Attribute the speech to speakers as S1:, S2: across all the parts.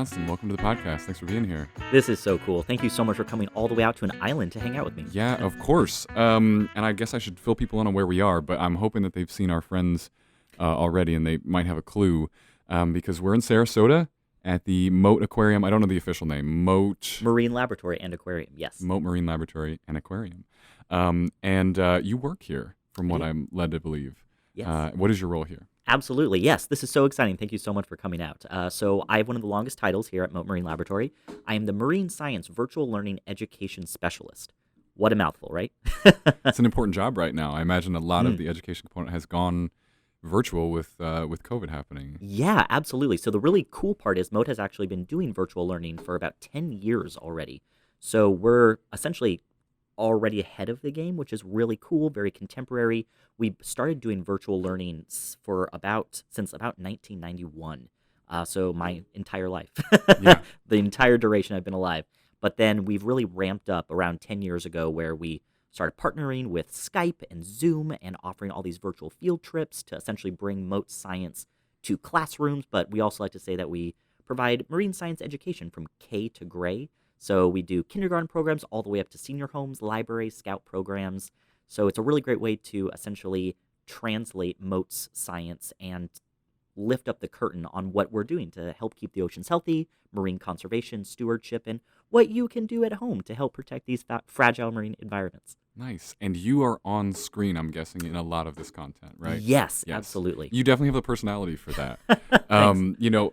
S1: Johnston. Welcome to the podcast. Thanks for being here.
S2: This is so cool. Thank you so much for coming all the way out to an island to hang out with me.
S1: Yeah, of course. And I guess I should fill people in on where we are, but I'm hoping that they've seen our friends already and they might have a clue because we're in Sarasota at the Mote Aquarium. I don't know the official name. Mote
S2: Marine Laboratory and Aquarium, yes.
S1: Mote Marine Laboratory and Aquarium. And you work here, from what I'm led to believe.
S2: Yes.
S1: What is your role here?
S2: Absolutely, yes. This is so exciting. Thank you so much for coming out. So I have one of the longest titles here at Mote Marine Laboratory. I am the Marine Science Virtual Learning Education Specialist. What a mouthful, right?
S1: It's an important job right now. I imagine a lot of the education component has gone virtual with COVID happening.
S2: Yeah, absolutely. So the really cool part is Mote has actually been doing virtual learning for about 10 years already. So we're essentially already ahead of the game, which is really cool, very contemporary. We started doing virtual learning since about 1991. So my entire life,
S1: Yeah.
S2: the entire duration I've been alive. But then we've really ramped up around 10 years ago where we started partnering with Skype and Zoom and offering all these virtual field trips to essentially bring Mote science to classrooms. But we also like to say that we provide marine science education from K to Gray. So we do kindergarten programs all the way up to senior homes, libraries, scout programs. So it's a really great way to essentially translate Mote's science and lift up the curtain on what we're doing to help keep the oceans healthy, marine conservation, stewardship, and what you can do at home to help protect these fragile marine environments.
S1: Nice. And you are on screen, I'm guessing, in a lot of this content, right?
S2: Yes. Absolutely.
S1: You definitely have the personality for that.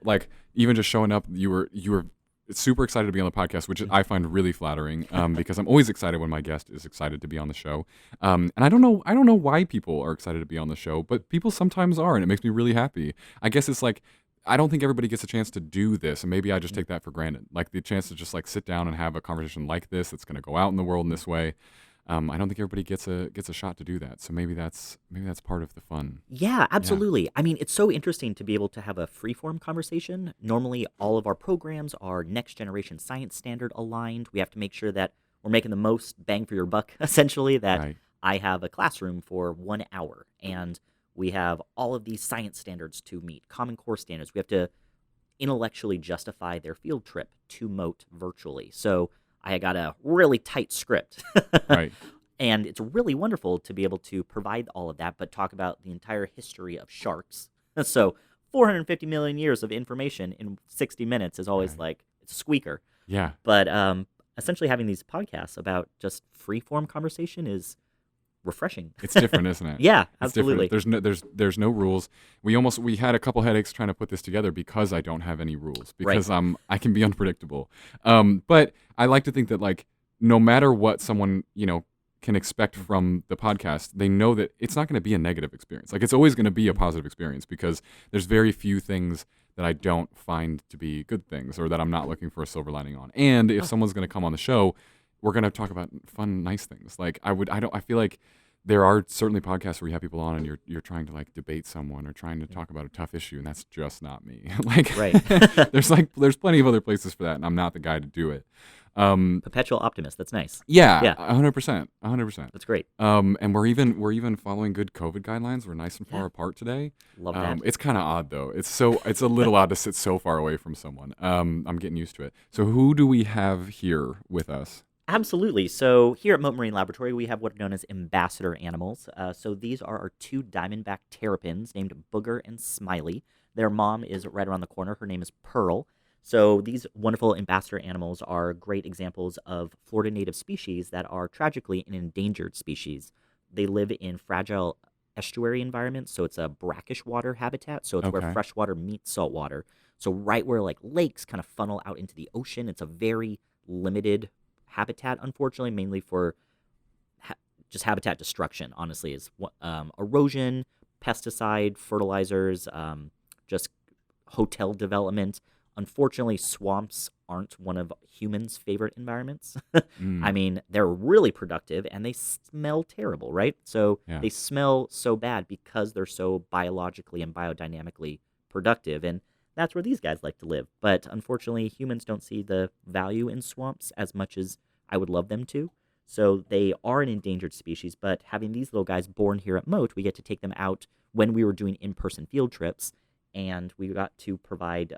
S1: Like even just showing up, you were super excited to be on the podcast, which I find really flattering because I'm always excited when my guest is excited to be on the show. And I don't know why people are excited to be on the show, but people sometimes are, and it makes me really happy. I guess it's like, I don't think everybody gets a chance to do this, and maybe I just take that for granted. Like the chance to just like sit down and have a conversation like this that's going to go out in the world in this way. I don't think everybody gets a shot to do that. So maybe that's part of the fun.
S2: Yeah, absolutely. Yeah. I mean, it's so interesting to be able to have a free-form conversation. Normally, all of our programs are next generation science standard aligned. We have to make sure that we're making the most bang for your buck, essentially, that right. I have a classroom for 1 hour, and we have all of these science standards to meet, Common Core standards. We have to intellectually justify their field trip to Mote virtually. So I got a really tight script.
S1: Right.
S2: And it's really wonderful to be able to provide all of that, but talk about the entire history of sharks. So 450 million years of information in 60 minutes is always like, it's a squeaker.
S1: Yeah.
S2: But essentially having these podcasts about just free-form conversation is refreshing.
S1: It's different, isn't it?
S2: Yeah,
S1: it's
S2: absolutely.
S1: There's no rules. We had a couple headaches trying to put this together because I don't have any rules, because right. I can be unpredictable. But I like to think that like no matter what someone can expect from the podcast, they know that it's not going to be a negative experience. Like it's always going to be a positive experience because there's very few things that I don't find to be good things or that I'm not looking for a silver lining on. And if someone's going to come on the show, we're going to talk about fun, nice things. Like I feel like there are certainly podcasts where you have people on and you're trying to like debate someone or trying to talk about a tough issue, and that's just not me. Like
S2: right.
S1: there's plenty of other places for that, and I'm not the guy to do it.
S2: Perpetual optimist. That's nice.
S1: Yeah. 100%.
S2: That's great.
S1: And we're even following good COVID guidelines. We're nice and far apart today.
S2: Love that.
S1: It's kind of odd though. It's a little odd to sit so far away from someone. I'm getting used to it. So who do we have here with us?
S2: Absolutely. So here at Mote Marine Laboratory, we have what are known as ambassador animals. So these are our two diamondback terrapins named Booger and Smiley. Their mom is right around the corner. Her name is Pearl. So these wonderful ambassador animals are great examples of Florida native species that are tragically an endangered species. They live in fragile estuary environments, so it's a brackish water habitat, so it's where fresh water meets salt water. So right where like lakes kind of funnel out into the ocean, it's a very limited habitat, unfortunately, mainly for just habitat destruction, honestly, is erosion, pesticide, fertilizers, just hotel development. Unfortunately, swamps aren't one of humans' favorite environments. I mean, they're really productive and they smell terrible, right? So they smell so bad because they're so biologically and biodynamically productive. And that's where these guys like to live. But unfortunately, humans don't see the value in swamps as much as I would love them to. So they are an endangered species, but having these little guys born here at Mote, we get to take them out when we were doing in-person field trips, and we got to provide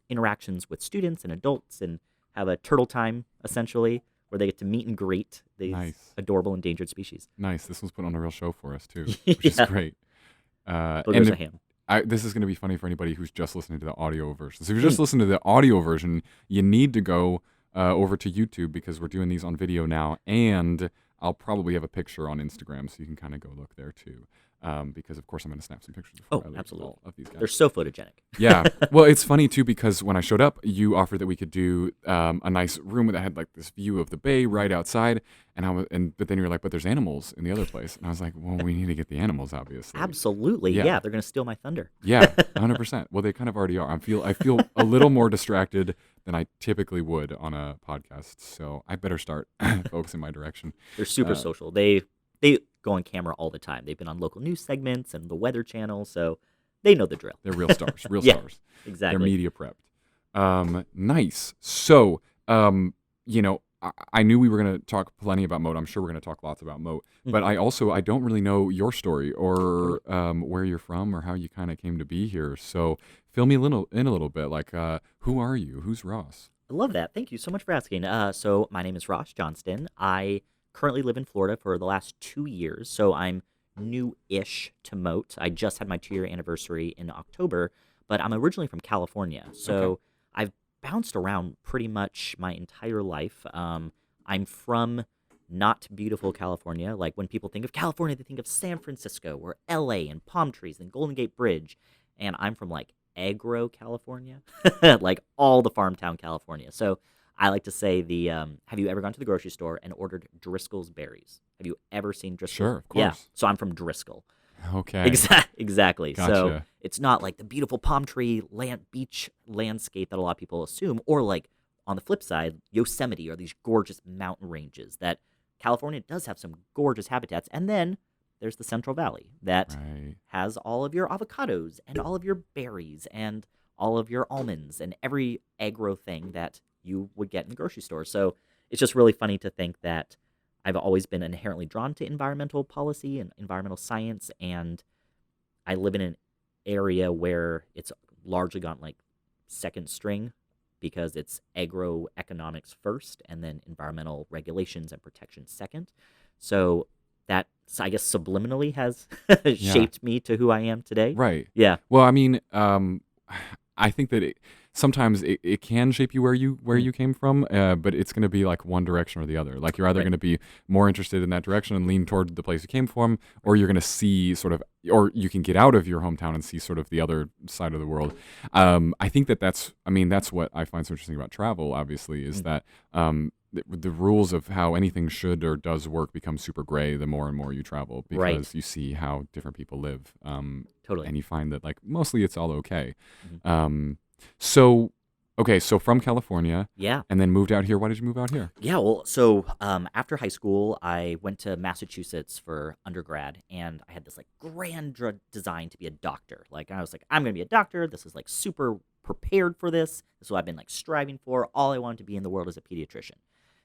S2: interactions with students and adults and have a turtle time, essentially, where they get to meet and greet these
S1: Nice.
S2: adorable endangered species.
S1: Nice. This was put on a real show for us too,
S2: Yeah.
S1: which is great.
S2: Boogers
S1: And
S2: a ham.
S1: this is going to be funny for anybody who's just listening to the audio version. So if you're just listening to the audio version, you need to go over to YouTube because we're doing these on video now, and I'll probably have a picture on Instagram, so you can kind of go look there too. Because of course I'm going to snap some pictures before I leave
S2: absolutely.
S1: of these guys.
S2: They're so photogenic.
S1: Yeah. Well, it's funny too because when I showed up, you offered that we could do a nice room that had like this view of the bay right outside, but then you were like, but there's animals in the other place, and I was like, well, we need to get the animals, obviously.
S2: Absolutely.
S1: Yeah.
S2: Yeah, they're going to steal my thunder.
S1: Yeah, 100%. Well, they kind of already are. I feel a little more distracted than I typically would on a podcast, so I better start focusing my direction.
S2: They're super social. They go on camera all the time. They've been on local news segments and the Weather Channel, so they know the drill.
S1: They're real stars. Real
S2: Yeah,
S1: stars.
S2: Exactly.
S1: They're media prepped. Nice. So, I knew we were going to talk plenty about Mote. I'm sure we're going to talk lots about Mote. But I don't really know your story or where you're from or how you kind of came to be here. So fill me in a little bit. Like, who are you? Who's Ross?
S2: I love that. Thank you so much for asking. So my name is Ross Johnston. I currently live in Florida for the last 2 years, so I'm new-ish to Mote. I just had my 2-year anniversary in October, but I'm originally from California, so I've bounced around pretty much my entire life. I'm from not beautiful California. Like when people think of California, they think of San Francisco or LA and palm trees and Golden Gate Bridge, and I'm from like agro California, like all the farm town California. So I like to say have you ever gone to the grocery store and ordered Driscoll's berries? Have you ever seen Driscoll's?
S1: Sure, of course.
S2: Yeah, so I'm from Driscoll.
S1: Okay.
S2: Exactly. So
S1: Gotcha.
S2: it's not like the beautiful palm tree beach landscape that a lot of people assume, or like on the flip side, Yosemite or these gorgeous mountain ranges that California does have some gorgeous habitats. And then there's the Central Valley that has all of your avocados and all of your berries and all of your almonds and every agro thing that you would get in the grocery store. So it's just really funny to think that I've always been inherently drawn to environmental policy and environmental science, and I live in an area where it's largely gone like second string because it's agroeconomics first and then environmental regulations and protection second. So that, I guess, subliminally has shaped me to who I am today.
S1: Right.
S2: Yeah.
S1: Well, I mean, I think that sometimes it can shape you where you came from, but it's going to be like one direction or the other. Like you're either going to be more interested in that direction and lean toward the place you came from, or you're going to see sort of, or you can get out of your hometown and see sort of the other side of the world. I think that's what I find so interesting about travel, obviously, is that the rules of how anything should or does work become super gray the more and more you travel, because you see how different people live.
S2: Totally.
S1: And you find that like mostly it's all okay. So from California.
S2: Yeah.
S1: And then moved out here. Why did you move out here?
S2: Yeah, well, so after high school, I went to Massachusetts for undergrad, and I had this like grand design to be a doctor. Like I was like, I'm gonna be a doctor. This is like super prepared for this. This is what I've been like striving for. All I wanted to be in the world is a pediatrician.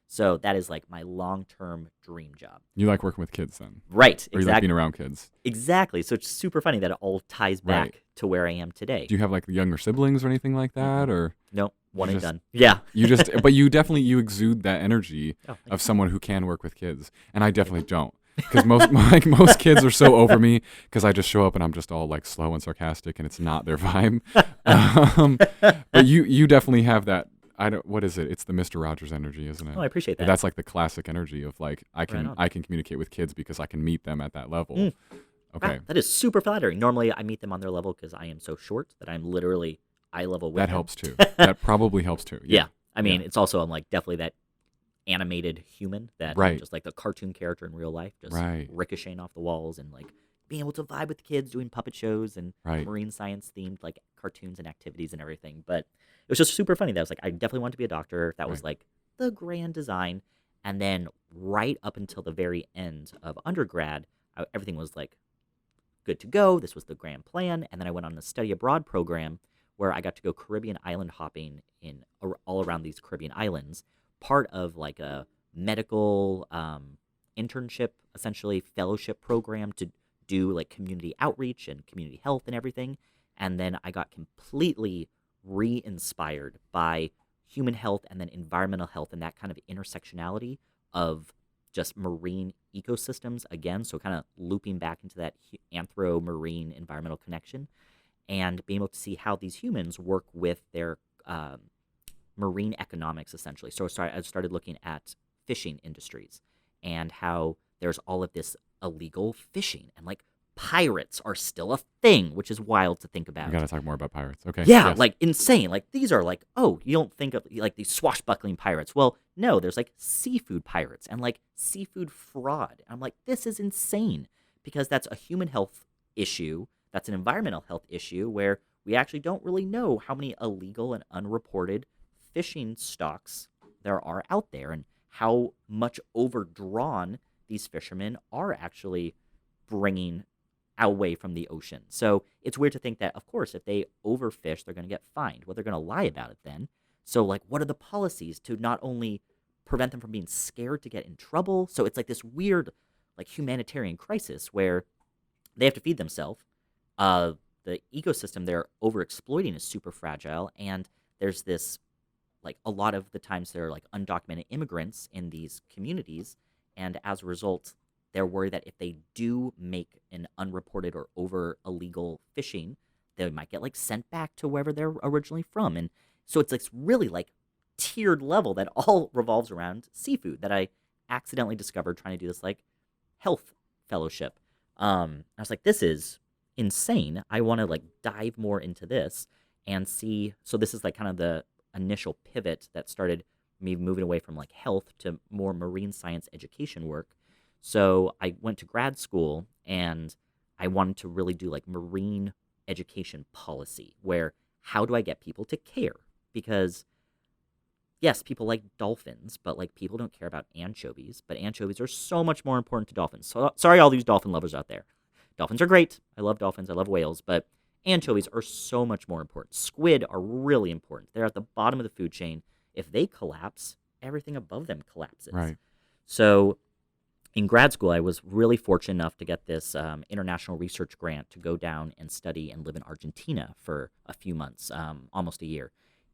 S2: So that is like my long-term dream job.
S1: You like working with kids then?
S2: Right,
S1: Or you like being around kids?
S2: Exactly. So it's super funny that it all ties back to where I am today.
S1: Do you have like younger siblings or anything like that, or?
S2: No, one and done. Yeah.
S1: But you exude that energy of someone who can work with kids, and I definitely don't. Because most kids are so over me because I just show up and I'm just all like slow and sarcastic, and it's not their vibe. But you definitely have that. What is it? It's the Mr. Rogers energy, isn't it?
S2: Oh, I appreciate that.
S1: That's like the classic energy of like I can communicate with kids because I can meet them at that level. Okay.
S2: Wow, that is super flattering. Normally, I meet them on their level because I am so short that I'm literally eye level with them.
S1: That helps too. That probably helps too.
S2: Yeah. I mean, it's also I'm like definitely that animated human that just like the cartoon character in real life, just ricocheting off the walls and like being able to vibe with kids, doing puppet shows and marine science themed like cartoons and activities and everything. But it was just super funny. That was like, I definitely wanted to be a doctor. That was like the grand design. And then right up until the very end of undergrad, everything was like good to go. This was the grand plan. And then I went on a study abroad program where I got to go Caribbean island hopping in all around these Caribbean islands, part of like a medical internship, essentially fellowship program to do like community outreach and community health and everything. And then I got completely re-inspired by human health and then environmental health and that kind of intersectionality of just marine ecosystems again. So kind of looping back into that anthro-marine environmental connection and being able to see how these humans work with their marine economics, essentially. So I started looking at fishing industries and how there's all of this illegal fishing and like pirates are still a thing, which is wild to think about.
S1: We gotta talk more about pirates. Okay.
S2: Yeah,
S1: Yes.
S2: like insane. Like these are like, oh, you don't think of like these swashbuckling pirates. Well, no, there's like seafood pirates and like seafood fraud. I'm like, this is insane because that's a human health issue. That's an environmental health issue where we actually don't really know how many illegal and unreported fishing stocks there are out there and how much overdrawn these fishermen are actually bringing away from the ocean. So it's weird to think that, of course, if they overfish, they're going to get fined. Well, they're going to lie about it then. So, like, what are the policies to not only prevent them from being scared to get in trouble? So it's like this weird, like, humanitarian crisis where they have to feed themselves. The ecosystem they're overexploiting is super fragile, and there's this, like, a lot of the times there are, like, undocumented immigrants in these communities, and as a result, they're worried that if they do make an unreported or over illegal fishing, they might get like sent back to wherever they're originally from. And so it's like really like tiered level that all revolves around seafood that I accidentally discovered trying to do this like health fellowship. I was like, this is insane. I want to like dive more into this and see. So this is like kind of the initial pivot that started me moving away from like health to more marine science education work. So I went to grad school and I wanted to really do like marine education policy where how do I get people to care? Because yes, people like dolphins, but like people don't care about anchovies, but anchovies are so much more important to dolphins. So sorry all these dolphin lovers out there. Dolphins are great. I love dolphins. I love whales, but anchovies are so much more important. Squid are really important. They're at the bottom of the food chain. If they collapse, everything above them collapses.
S1: Right.
S2: So in grad school, I was really fortunate enough to get this international research grant to go down and study and live in Argentina for a few months, almost a year.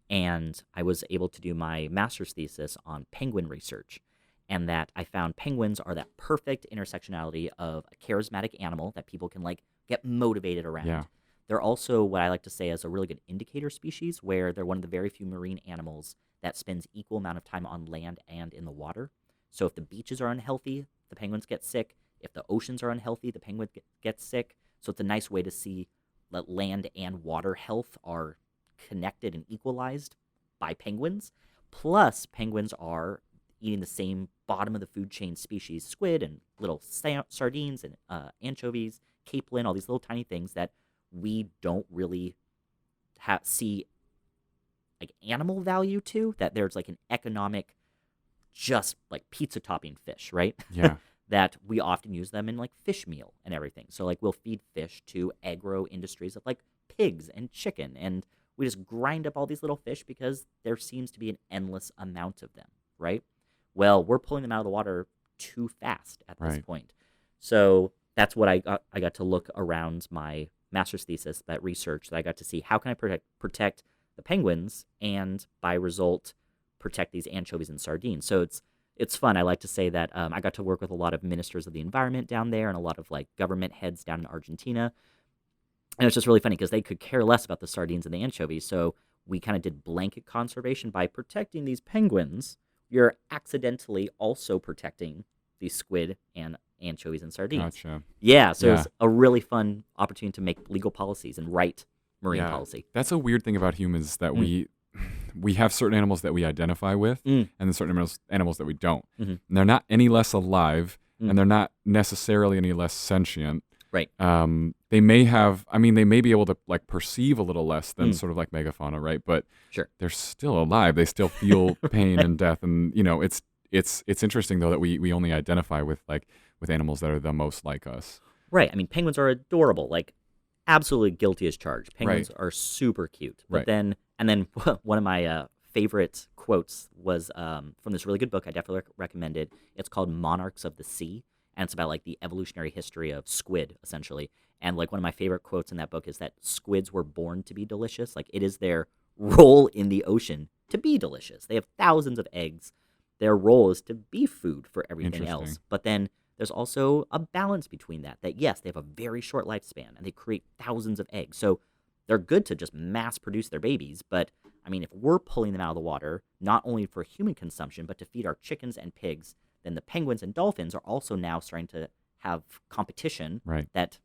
S2: And I was able to do my master's thesis on penguin research, and that I found penguins are that perfect intersectionality of a charismatic animal that people can like get motivated around.
S1: Yeah.
S2: They're also what I like to say is a really good indicator species where they're one of the very few marine animals that spends equal amount of time on land and in the water. So if the beaches are unhealthy, the penguins get sick. If the oceans are unhealthy, the penguin gets sick. So it's a nice way to see that land and water health are connected and equalized by penguins. Plus, penguins are eating the same bottom of the food chain species, squid and little sardines and anchovies, capelin, all these little tiny things that we don't really see like animal value to, that there's like an economic just like pizza topping fish, right?
S1: Yeah.
S2: That we often use them in like fish meal and everything. So like we'll feed fish to agro industries of like pigs and chicken, and we just grind up all these little fish because there seems to be an endless amount of them, right? Well, we're pulling them out of the water too fast at this point. So that's what I got to look around my master's thesis, that research that I got to see how can I protect the penguins and by result protect these anchovies and sardines. So it's fun. I like to say that I got to work with a lot of ministers of the environment down there and a lot of like government heads down in Argentina. And it's just really funny because they could care less about the sardines and the anchovies. So we kind of did blanket conservation by protecting these penguins. You're accidentally also protecting these squid and anchovies and sardines.
S1: Gotcha.
S2: Yeah, so it's a really fun opportunity to make legal policies and write marine policy.
S1: That's a weird thing about humans that we have certain animals that we identify with and then certain animals that we don't.
S2: Mm-hmm.
S1: And they're not any less alive and they're not necessarily any less sentient.
S2: Right.
S1: They may be able to like perceive a little less than sort of like megafauna, right? But they're still alive. They still feel pain and death. And you know, it's interesting though that we only identify with animals that are the most like us.
S2: Right. I mean, penguins are adorable. Like absolutely guilty as charged. Penguins are super cute. But then one of my favorite quotes was from this really good book I definitely recommend it. It's called Monarchs of the Sea, and it's about like the evolutionary history of squid, essentially. And like one of my favorite quotes in that book is that squids were born to be delicious. Like it is their role in the ocean to be delicious. They have thousands of eggs. Their role is to be food for everything else.
S1: Interesting.
S2: But then there's also a balance between that. That yes, they have a very short lifespan and they create thousands of eggs. So they're good to just mass produce their babies. But I mean, if we're pulling them out of the water, not only for human consumption, but to feed our chickens and pigs, then the penguins and dolphins are also now starting to have competition
S1: Right.
S2: that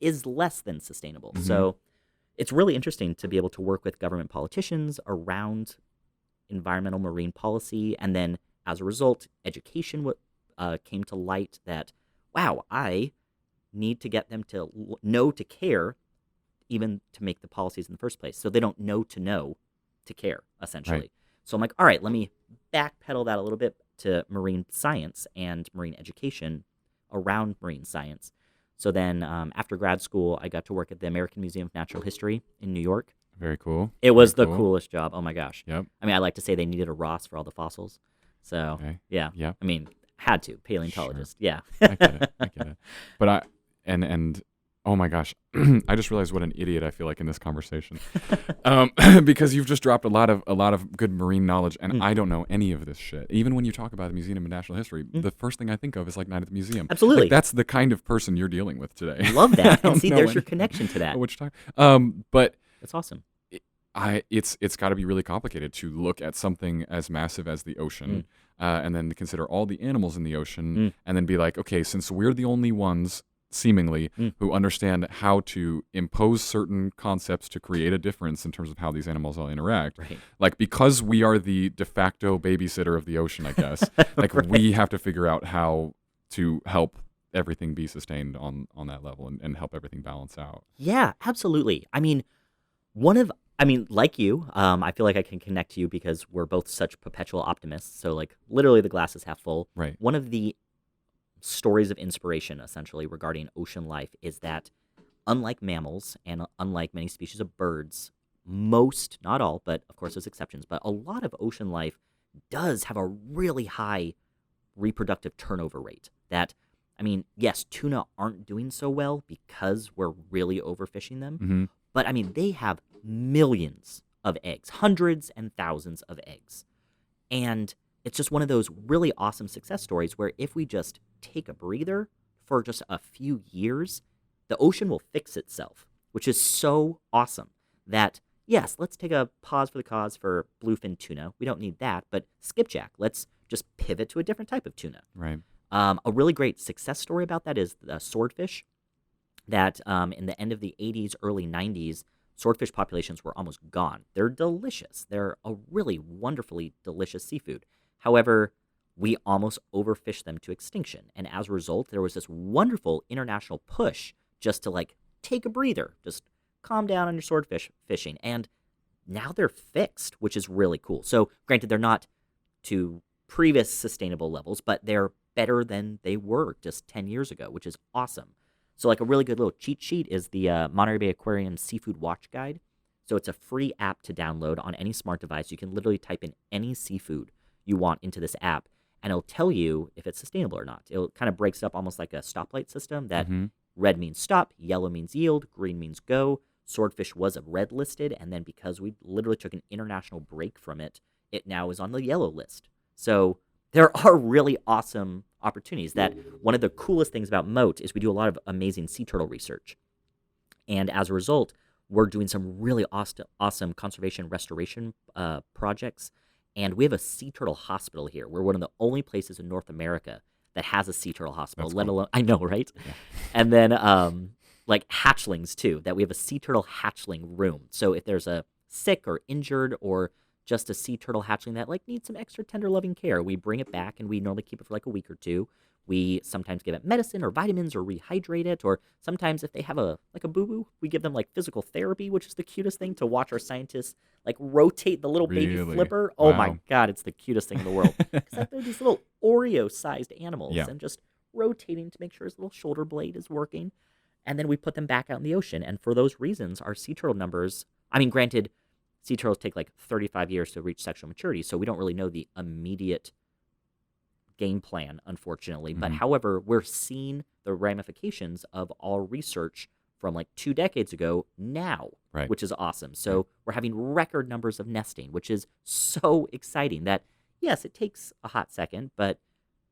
S2: is less than sustainable.
S1: Mhm.
S2: So it's really interesting to be able to work with government politicians around environmental marine policy. And then as a result, education came to light that, wow, I need to get them to know to care, even to make the policies in the first place. So they don't know to care, essentially.
S1: Right.
S2: So I'm like, all right, let me backpedal that a little bit to marine science and marine education around marine science. So then after grad school, I got to work at the American Museum of Natural History in New York.
S1: Very cool.
S2: It was
S1: Very
S2: the
S1: cool.
S2: coolest job. Oh my gosh.
S1: Yep.
S2: I mean, I like to say they needed a Ross for all the fossils. So
S1: Okay.
S2: yeah.
S1: Yep.
S2: I mean, had to, paleontologist. Yeah.
S1: I get it. I get it. But and oh my gosh, I just realized what an idiot I feel like in this conversation, because you've just dropped a lot of good marine knowledge, and I don't know any of this shit. Even when you talk about the Museum of Natural History, the first thing I think of is like Night at the Museum.
S2: Absolutely.
S1: Like, that's the kind of person you're dealing with today.
S2: Love that.
S1: I
S2: And
S1: don't
S2: see,
S1: know
S2: there's your
S1: anything
S2: connection to that.
S1: about what you're talking. But
S2: That's awesome.
S1: it's got to be really complicated to look at something as massive as the ocean, and then consider all the animals in the ocean, and then be like, okay, since we're the only ones seemingly who understand how to impose certain concepts to create a difference in terms of how these animals all interact,
S2: Right.
S1: like because we are the de facto babysitter of the ocean, I guess, like we have to figure out how to help everything be sustained on that level and help everything balance out.
S2: Yeah, absolutely. I mean, like you, I feel like I can connect to you because we're both such perpetual optimists. So, like, literally the glass is half full.
S1: Right.
S2: One of the stories of inspiration, essentially, regarding ocean life is that unlike mammals and unlike many species of birds, most, not all, but of course there's exceptions, but a lot of ocean life does have a really high reproductive turnover rate. That, I mean, yes, tuna aren't doing so well because we're really overfishing them,
S1: Mm-hmm.
S2: but I mean, they have millions of eggs, hundreds and thousands of eggs. And it's just one of those really awesome success stories where if we just take a breather for just a few years, the ocean will fix itself, which is so awesome that, yes, let's take a pause for the cause for bluefin tuna. We don't need that, but skipjack, let's just pivot to a different type of tuna.
S1: Right.
S2: A really great success story about that is the swordfish, that in the end of the 80s, early 90s, swordfish populations were almost gone. They're delicious. They're a really wonderfully delicious seafood. However, we almost overfished them to extinction. And as a result, there was this wonderful international push just to, like, take a breather, just calm down on your swordfish fishing. And now they're fixed, which is really cool. So granted, they're not to previous sustainable levels, but they're better than they were just 10 years ago, which is awesome. So, like, a really good little cheat sheet is the Monterey Bay Aquarium Seafood Watch Guide. So it's a free app to download on any smart device. You can literally type in any seafood you want into this app, and it'll tell you if it's sustainable or not. It kind of breaks up almost like a stoplight system that red means stop, yellow means yield, green means go. Swordfish was red listed, and then because we literally took an international break from it, it now is on the yellow list. So there are really awesome opportunities. That one of the coolest things about Mote is we do a lot of amazing sea turtle research. And as a result, we're doing some really awesome conservation restoration projects. And we have a sea turtle hospital here. We're one of the only places in North America that has a sea turtle hospital,
S1: That's
S2: let
S1: cool.
S2: alone, I know, right?
S1: Yeah.
S2: And then like hatchlings too, that we have a sea turtle hatchling room. So if there's a sick or injured or just a sea turtle hatchling that like needs some extra tender loving care, we bring it back and we normally keep it for like a week or two. We sometimes give it medicine or vitamins or rehydrate it, or sometimes if they have a boo-boo, we give them like physical therapy, which is the cutest thing to watch our scientists like rotate the little baby
S1: Really?
S2: flipper. Oh my
S1: Wow.
S2: God, it's the cutest thing in the world. Because like, they're these little Oreo-sized animals,
S1: Yeah.
S2: and just rotating to make sure his little shoulder blade is working. And then we put them back out in the ocean. And for those reasons, our sea turtle numbers, I mean, granted, sea turtles take like 35 years to reach sexual maturity, so we don't really know the immediate game plan, unfortunately. But however, we're seeing the ramifications of our research from like 2 decades ago now.
S1: Right.
S2: which is awesome. So we're having record numbers of nesting, which is so exciting that, yes, it takes a hot second, but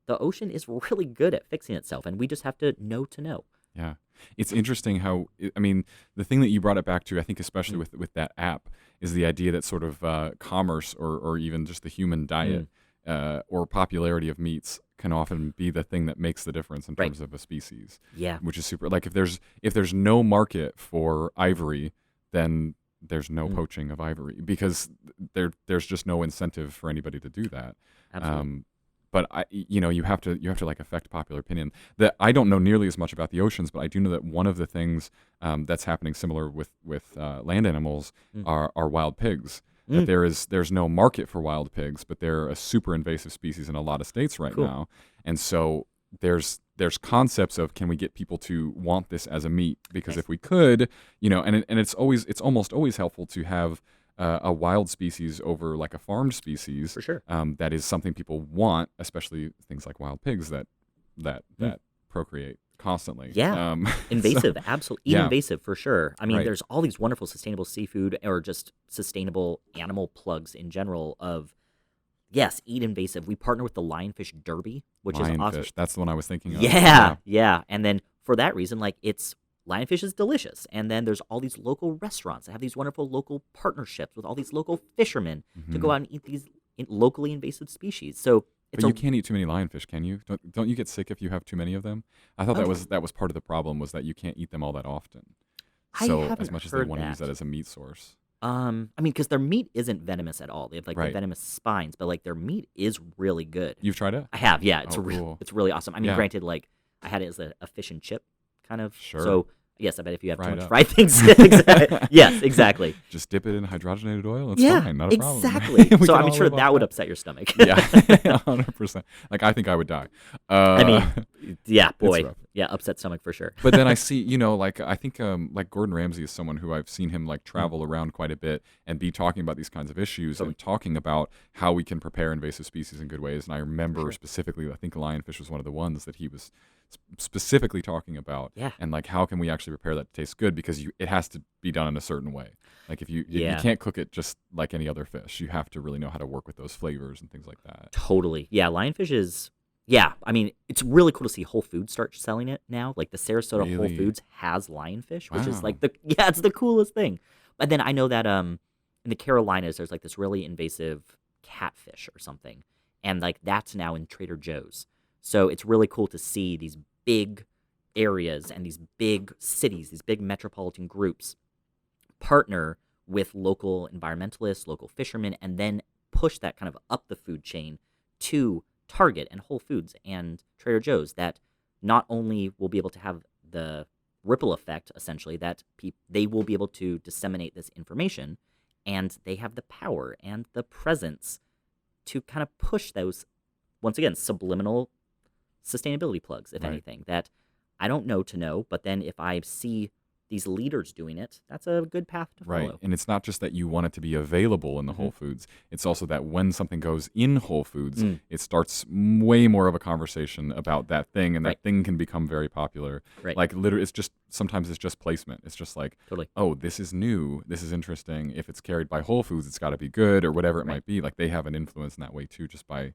S2: the ocean is really good at fixing itself, and we just have to know to know.
S1: Yeah. It's interesting how, I mean, the thing that you brought it back to, I think especially with that app, is the idea that sort of commerce or even just the human diet or popularity of meats can often be the thing that makes the difference in terms of a species.
S2: Yeah.
S1: Which is super. Like if there's no market for ivory, then there's no poaching of ivory because there's just no incentive for anybody to do that.
S2: Absolutely.
S1: But you have to like affect popular opinion. That I don't know nearly as much about the oceans, but I do know that one of the things that's happening similar with land animals are wild pigs. That there's no market for wild pigs, but they're a super invasive species in a lot of states right now, and so there's concepts of can we get people to want this as a meat because if we could, and it's almost always helpful to have a wild species over like a farmed species.
S2: For sure.
S1: That is something people want, especially things like wild pigs that procreate constantly.
S2: Yeah. Invasive, absolutely. Invasive for sure. I mean,
S1: Right.
S2: there's all these wonderful sustainable seafood or just sustainable animal plugs in general of, yes, eat invasive. We partner with the Lionfish Derby, which is awesome.
S1: Lionfish, that's the one I was thinking of.
S2: Yeah. And then for that reason, like lionfish is delicious. And then there's all these local restaurants that have these wonderful local partnerships with all these local fishermen to go out and eat these locally invasive species. So
S1: But you can't eat too many lionfish, can you? Don't you get sick if you have too many of them? I thought that was part of the problem was that you can't eat them all that often. So
S2: I haven't
S1: as much as they
S2: heard
S1: want to use
S2: that.
S1: that as a meat source.
S2: I mean, because their meat isn't venomous at all. They have like the
S1: Right.
S2: venomous spines, but like their meat is really good.
S1: You've tried it?
S2: I have, yeah. It's
S1: Oh, cool.
S2: it's really awesome. I mean,
S1: Yeah.
S2: granted, like I had it as a fish and chip kind of.
S1: Sure.
S2: So yes, I bet if you have
S1: Fry
S2: too
S1: it
S2: much
S1: up.
S2: fried things, yes, exactly.
S1: Just dip it in hydrogenated oil. It's
S2: Yeah,
S1: fine. Not a problem.
S2: exactly.
S1: We
S2: So
S1: can
S2: I'm
S1: all
S2: sure
S1: live off
S2: that would upset your stomach.
S1: Yeah, 100%. Like I think I would die.
S2: I mean, yeah, boy,
S1: rough.
S2: yeah, upset stomach for sure.
S1: But then I see, like I think like Gordon Ramsay is someone who I've seen him like travel around quite a bit and be talking about these kinds of issues and talking about how we can prepare invasive species in good ways. And I remember specifically, I think lionfish was one of the ones that he was specifically talking about.
S2: Yeah.
S1: And like how can we actually prepare that to taste good because it has to be done in a certain way. Like if you can't cook it just like any other fish. You have to really know how to work with those flavors and things like that.
S2: Totally. Yeah, lionfish is. Yeah, I mean, it's really cool to see Whole Foods start selling it now. Like the Sarasota Whole
S1: Really?
S2: Foods has lionfish, which is
S1: Wow.
S2: like it's the coolest thing. But then I know that in the Carolinas there's like this really invasive catfish or something, and like that's now in Trader Joe's. So it's really cool to see these big areas and these big cities, these big metropolitan groups partner with local environmentalists, local fishermen, and then push that kind of up the food chain to Target and Whole Foods and Trader Joe's, that not only will be able to have the ripple effect, essentially, that they will be able to disseminate this information, and they have the power and the presence to kind of push those, once again, subliminal sustainability plugs, if
S1: Right.
S2: anything, that I don't know to know, but then if I see these leaders doing it, that's a good path to follow.
S1: Right. And it's not just that you want it to be available in the Whole Foods. It's also that when something goes in Whole Foods, it starts way more of a conversation about that thing, and that thing can become very popular.
S2: Right.
S1: Like literally, sometimes it's just placement. It's just like,
S2: Totally.
S1: oh, this is new. This is interesting. If it's carried by Whole Foods, it's got to be good or whatever it might be. Like they have an influence in that way too, just by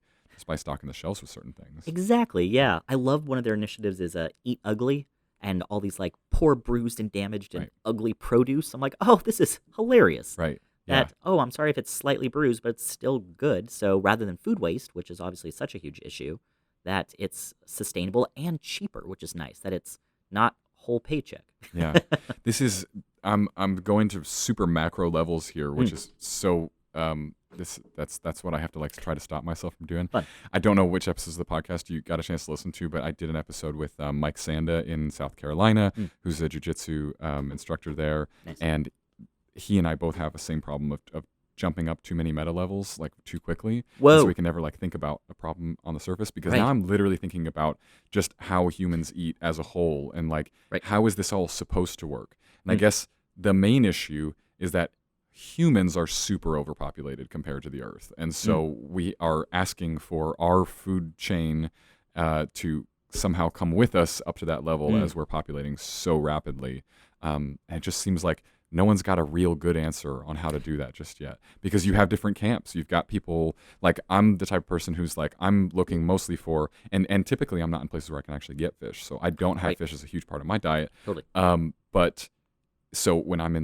S1: stocking the shelves with certain things.
S2: Exactly, yeah. I love one of their initiatives is Eat Ugly, and all these like poor, bruised, and damaged and ugly produce. I'm like, oh, this is hilarious.
S1: Right. Yeah.
S2: I'm sorry if it's slightly bruised, but it's still good. So rather than food waste, which is obviously such a huge issue, that it's sustainable and cheaper, which is nice. That it's not whole paycheck.
S1: Yeah. This is I'm going to super macro levels here, which is so that's what I have to like try to stop myself from doing.
S2: Fun.
S1: I don't know which episodes of the podcast you got a chance to listen to, but I did an episode with Mike Sanda in South Carolina, who's a jiu-jitsu instructor there.
S2: Nice.
S1: And he and I both have the same problem of jumping up too many meta levels like too quickly.
S2: Whoa.
S1: And so we can never like think about a problem on the surface, because now I'm literally thinking about just how humans eat as a whole and like how is this all supposed to work? And I guess the main issue is that humans are super overpopulated compared to the earth, and so we are asking for our food chain to somehow come with us up to that level as we're populating so rapidly. And it just seems like no one's got a real good answer on how to do that just yet, because you have different camps. You've got people like, I'm the type of person who's like, I'm looking mostly for, and typically I'm not in places where I can actually get fish, so I don't have fish as a huge part of my diet.
S2: Totally.
S1: But so when I'm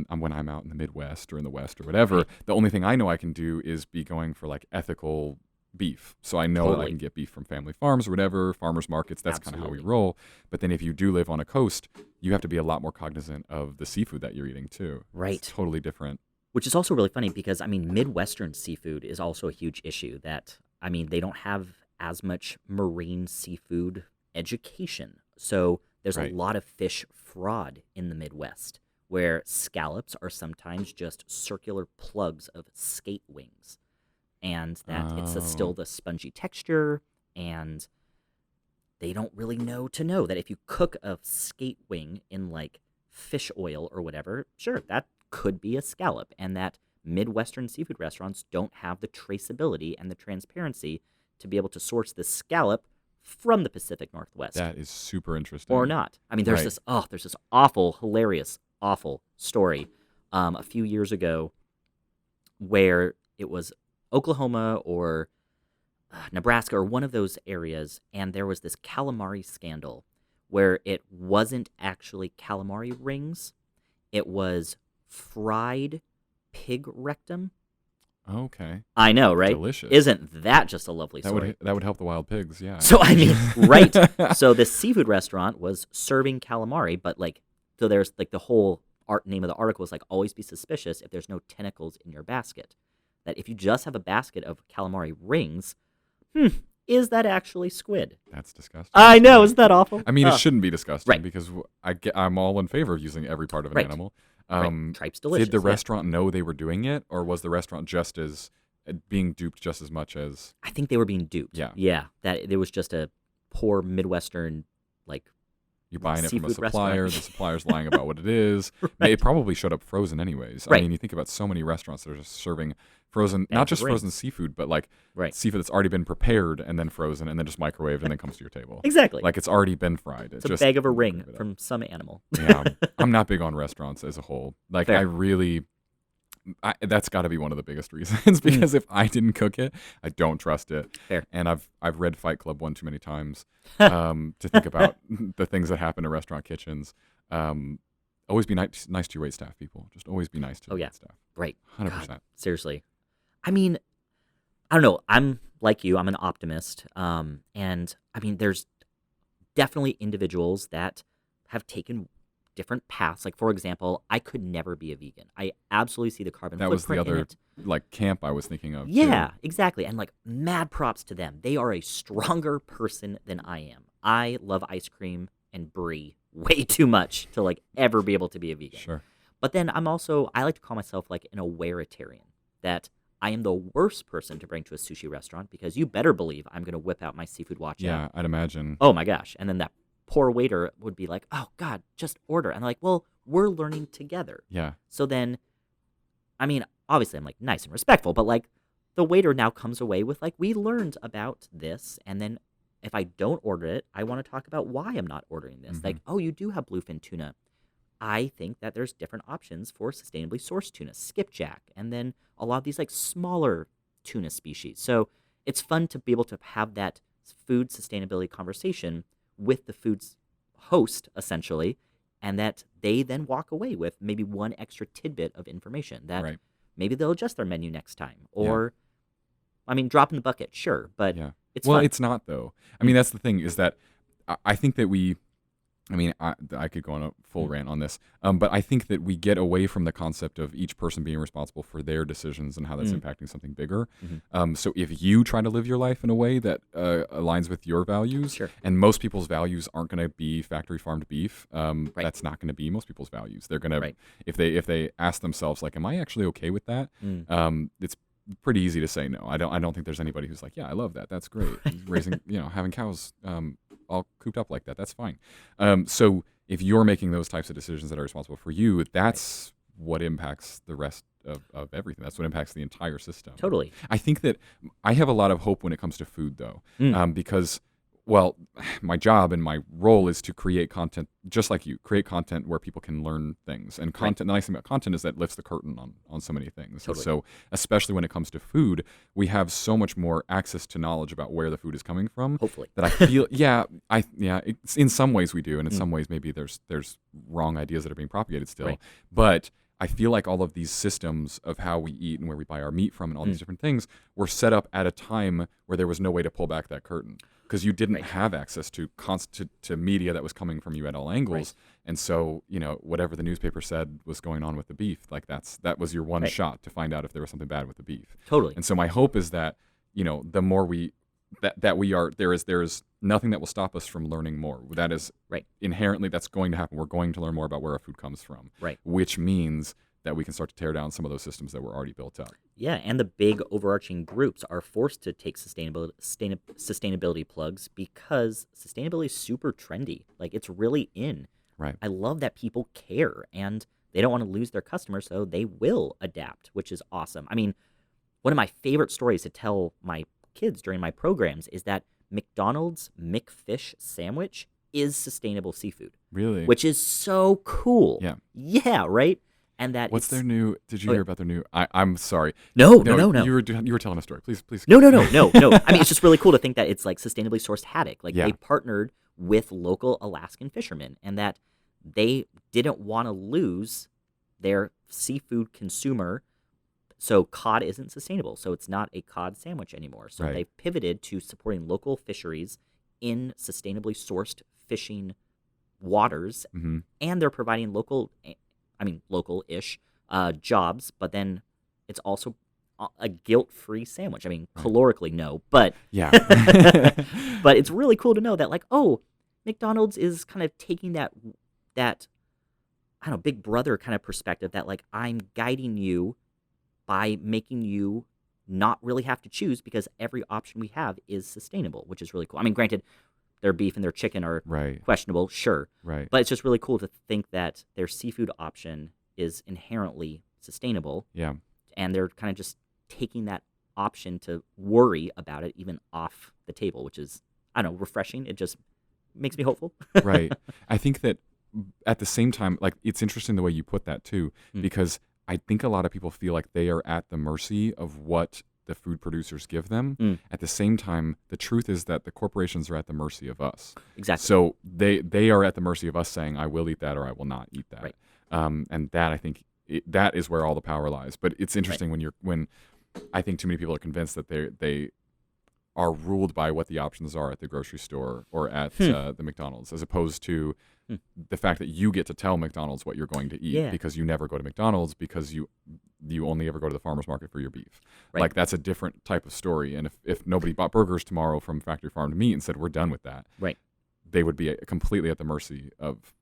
S1: out in the Midwest or in the West or whatever, the only thing I know I can do is be going for like ethical beef. So I know that I can get beef from family farms or whatever, farmers markets. That's kind of how we roll. But then if you do live on a coast, you have to be a lot more cognizant of the seafood that you're eating too.
S2: Right.
S1: It's totally different.
S2: Which is also really funny because, I mean, Midwestern seafood is also a huge issue that, I mean, they don't have as much marine seafood education. So there's a lot of fish fraud in the Midwest, where scallops are sometimes just circular plugs of skate wings. And that it's still the spongy texture, and they don't really know that if you cook a skate wing in like fish oil or whatever, sure, that could be a scallop, and that Midwestern seafood restaurants don't have the traceability and the transparency to be able to source the scallop from the Pacific Northwest.
S1: That is super interesting.
S2: Or not. I mean, there's this awful, hilarious, awful story a few years ago where it was Oklahoma or Nebraska or one of those areas, and there was this calamari scandal where it wasn't actually calamari rings. It was fried pig rectum.
S1: Okay.
S2: I know, right?
S1: Delicious.
S2: Isn't that just a lovely story?
S1: That would help the wild pigs, yeah.
S2: So, I mean, right. So this seafood restaurant was serving calamari, but like, so there's like the whole name of the article is like, always be suspicious if there's no tentacles in your basket. That if you just have a basket of calamari rings, is that actually squid?
S1: That's disgusting.
S2: I know, isn't that awful?
S1: I mean, it shouldn't be disgusting,
S2: right.
S1: because I'm all in favor of using every part of an animal.
S2: Tripe's delicious.
S1: Did the restaurant know they were doing it, or was the restaurant just as being duped just as much as?
S2: I think they were being duped.
S1: Yeah.
S2: That it was just a poor Midwestern like.
S1: You're buying it from a supplier.
S2: Restaurant.
S1: The supplier's lying about what it is. Right. It probably showed up frozen anyways.
S2: Right.
S1: I mean, you think about so many restaurants that are just serving frozen, not just frozen seafood, but like seafood that's already been prepared and then frozen and then just microwaved and then comes to your table.
S2: Exactly.
S1: Like it's already been fried.
S2: It's a bag of a ring from some animal.
S1: Yeah. I'm not big on restaurants as a whole. Like
S2: Fair.
S1: I really... that's got to be one of the biggest reasons, because if I didn't cook it, I don't trust it.
S2: Fair.
S1: And I've read Fight Club one too many times to think about the things that happen in restaurant kitchens. Always be nice to your waitstaff, people. Just always be nice to your waitstaff.
S2: Right.
S1: 100%.
S2: God, seriously. I mean, I don't know. I'm like you. I'm an optimist. And I mean, there's definitely individuals that have taken different paths. Like, for example, I could never be a vegan. I absolutely see the carbon footprint.
S1: That was the
S2: in
S1: other
S2: it.
S1: like camp I was thinking of.
S2: Yeah,
S1: too.
S2: exactly. And like, mad props to them. They are a stronger person than I am. I love ice cream and brie way too much to like ever be able to be a vegan.
S1: Sure.
S2: But then I like to call myself like an awareitarian, that I am the worst person to bring to a sushi restaurant, because you better believe I'm going to whip out my seafood watch.
S1: Yeah, I'd imagine.
S2: Oh my gosh. And then that poor waiter would be like, oh God, just order. And I'm like, well, we're learning together.
S1: Yeah.
S2: So then, I mean, obviously I'm like nice and respectful, but like the waiter now comes away with like, we learned about this. And then if I don't order it, I want to talk about why I'm not ordering this. Like, oh, you do have bluefin tuna. I think that there's different options for sustainably sourced tuna, skipjack, and then a lot of these like smaller tuna species. So it's fun to be able to have that food sustainability conversation with the food's host, essentially, and that they then walk away with maybe one extra tidbit of information that maybe they'll adjust their menu next time. Or, I mean, drop in the bucket, sure, but it's fun.
S1: It's not, though. I mean, that's the thing, is that I think that I could go on a full rant on this, but I think that we get away from the concept of each person being responsible for their decisions and how that's impacting something bigger. So if you try to live your life in a way that aligns with your values, and most people's values aren't going to be factory farmed beef, that's not going to be most people's values. They're going to, if they ask themselves like, am I actually okay with that? It's pretty easy to say no. I don't think there's anybody who's like, yeah, I love that. That's great. Raising, having cows all cooped up like that. That's fine. So if you're making those types of decisions that are responsible for you, that's what impacts the rest of everything. That's what impacts the entire system.
S2: Totally.
S1: I think that I have a lot of hope when it comes to food, though, because well, my job and my role is to create content, just like you, create content where people can learn things. And content, the nice thing about content is that it lifts the curtain on so many things.
S2: Totally.
S1: So especially when it comes to food, we have so much more access to knowledge about where the food is coming from.
S2: Hopefully.
S1: That I feel, in some ways we do, and in some ways maybe there's wrong ideas that are being propagated still.
S2: Right.
S1: But I feel like all of these systems of how we eat and where we buy our meat from and all these different things were set up at a time where there was no way to pull back that curtain, because you didn't have access to media that was coming from you at all angles. And so, whatever the newspaper said was going on with the beef, like that was your one shot to find out if there was something bad with the beef.
S2: Totally.
S1: And so my hope is that, the more we there is nothing that will stop us from learning more. That is inherently, that's going to happen. We're going to learn more about where our food comes from, which means that we can start to tear down some of those systems that were already built up.
S2: Yeah, and the big overarching groups are forced to take sustainability plugs because sustainability is super trendy. Like, it's really in.
S1: Right.
S2: I love that people care, and they don't want to lose their customers, so they will adapt, which is awesome. I mean, one of my favorite stories to tell my kids during my programs is that McDonald's McFish sandwich is sustainable seafood.
S1: Really?
S2: Which is so cool.
S1: Yeah.
S2: Yeah, right? And that
S1: what's their new? Did you hear about their new? I'm sorry.
S2: No.
S1: You were telling a story. Please.
S2: No. I mean, it's just really cool to think that it's like sustainably sourced haddock. Like they partnered with local Alaskan fishermen, and that they didn't want to lose their seafood consumer. So cod isn't sustainable. So it's not a cod sandwich anymore. So they've pivoted to supporting local fisheries in sustainably sourced fishing waters, and they're providing local-ish jobs, but then it's also a guilt-free sandwich. I mean, calorically, no, but but it's really cool to know that, like, oh, McDonald's is kind of taking that I don't know, big brother kind of perspective that, like, I'm guiding you by making you not really have to choose because every option we have is sustainable, which is really cool. I mean, granted, their beef and their chicken are questionable, sure.
S1: Right.
S2: But it's just really cool to think that their seafood option is inherently sustainable.
S1: Yeah.
S2: And they're kind of just taking that option to worry about it even off the table, which is, I don't know, refreshing. It just makes me hopeful.
S1: Right. I think that at the same time, like, it's interesting the way you put that too, because I think a lot of people feel like they are at the mercy of what the food producers give them. At the same time, the truth is that the corporations are at the mercy of us.
S2: Exactly.
S1: So they are at the mercy of us saying, I will eat that or I will not eat that.
S2: Right.
S1: And that, I think, that is where all the power lies. But it's interesting when I think too many people are convinced that they are ruled by what the options are at the grocery store or at the McDonald's, as opposed to the fact that you get to tell McDonald's what you're going to eat because you never go to McDonald's because you only ever go to the farmer's market for your beef.
S2: Right.
S1: Like, that's a different type of story. And if nobody bought burgers tomorrow from factory farmed meat and said, we're done with that, they would be completely at the mercy of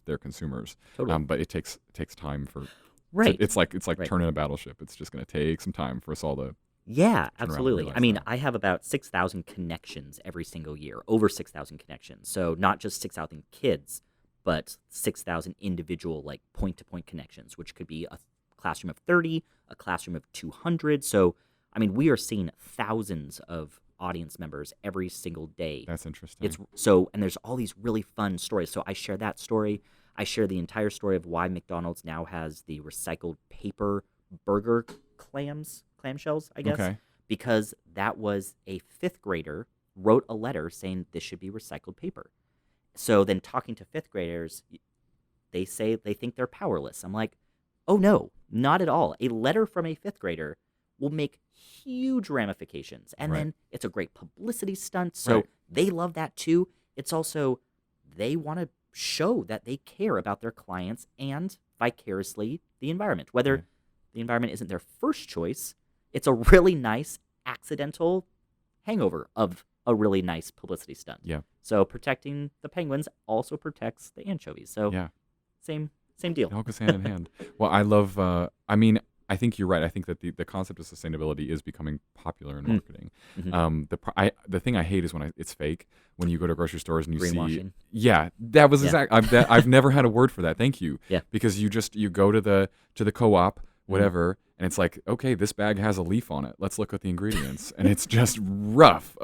S1: their consumers.
S2: Totally.
S1: But it takes time for it's like turning a battleship. It's just going to take some time for us all to
S2: absolutely. I mean, I have about 6,000 connections every single year, over 6,000 connections. So not just 6,000 kids, but 6,000 individual, like, point-to-point connections, which could be a classroom of 30, a classroom of 200. So, I mean, we are seeing thousands of audience members every single day.
S1: That's interesting.
S2: And there's all these really fun stories. So I share that story. I share the entire story of why McDonald's now has the recycled paper burger clamshells, I guess. Okay. Because that was a 5th grader wrote a letter saying this should be recycled paper. So then talking to 5th graders, they say they think they're powerless. I'm like, oh no, not at all. A letter from a 5th grader will make huge ramifications. And then it's a great publicity stunt. So they love that too. It's also, they want to show that they care about their clients and vicariously the environment. Whether the environment isn't their first choice, it's a really nice accidental hangover of a really nice publicity stunt. Yeah. So protecting the penguins also protects the anchovies. So same deal.
S1: It all goes hand in hand. Well, I love, I think you're right. I think that the concept of sustainability is becoming popular in marketing. The thing I hate is when it's fake. When you go to grocery stores and you see, that was exactly. I've never had a word for that. Thank you. Yeah. Because you go to the co-op, whatever, and it's like, okay, this bag has a leaf on it. Let's look at the ingredients, and it's just rough.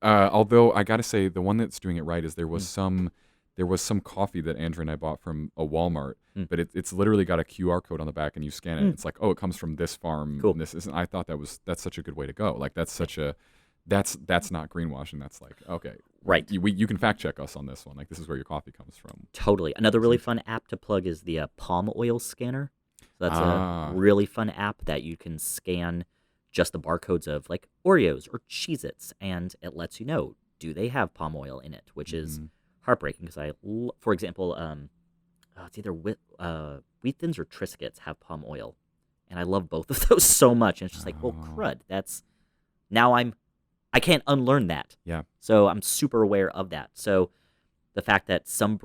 S1: Although I gotta say, the one that's doing it right is
S2: Mm,
S1: there was some coffee that Andrew and I bought from a Walmart,
S2: mm,
S1: but it's literally got a QR code on the back, and you scan it. And
S2: mm.
S1: it's like, oh, it comes from this farm,
S2: Cool.
S1: and this isn't. I thought that's such a good way to go. Like that's
S2: Yeah.
S1: such a that's not greenwashing. That's like, okay,
S2: Right.
S1: you can fact check us on this one. Like this is where your coffee comes from.
S2: Totally. Another really
S1: Seems-
S2: fun app to plug is the palm oil scanner. So that's a
S1: Ah,
S2: really fun app that you can scan just the barcodes of like Oreos or Cheez-Its, and it lets you know, do they have palm oil in it, which is
S1: mhm.
S2: heartbreaking because for example, it's either Wheat Thins or Triscuits have palm oil, and I love both of those so much. And it's just like, well,
S1: Oh,
S2: crud. Now I can't unlearn that.
S1: yeah,
S2: So I'm super aware of that. So the fact that some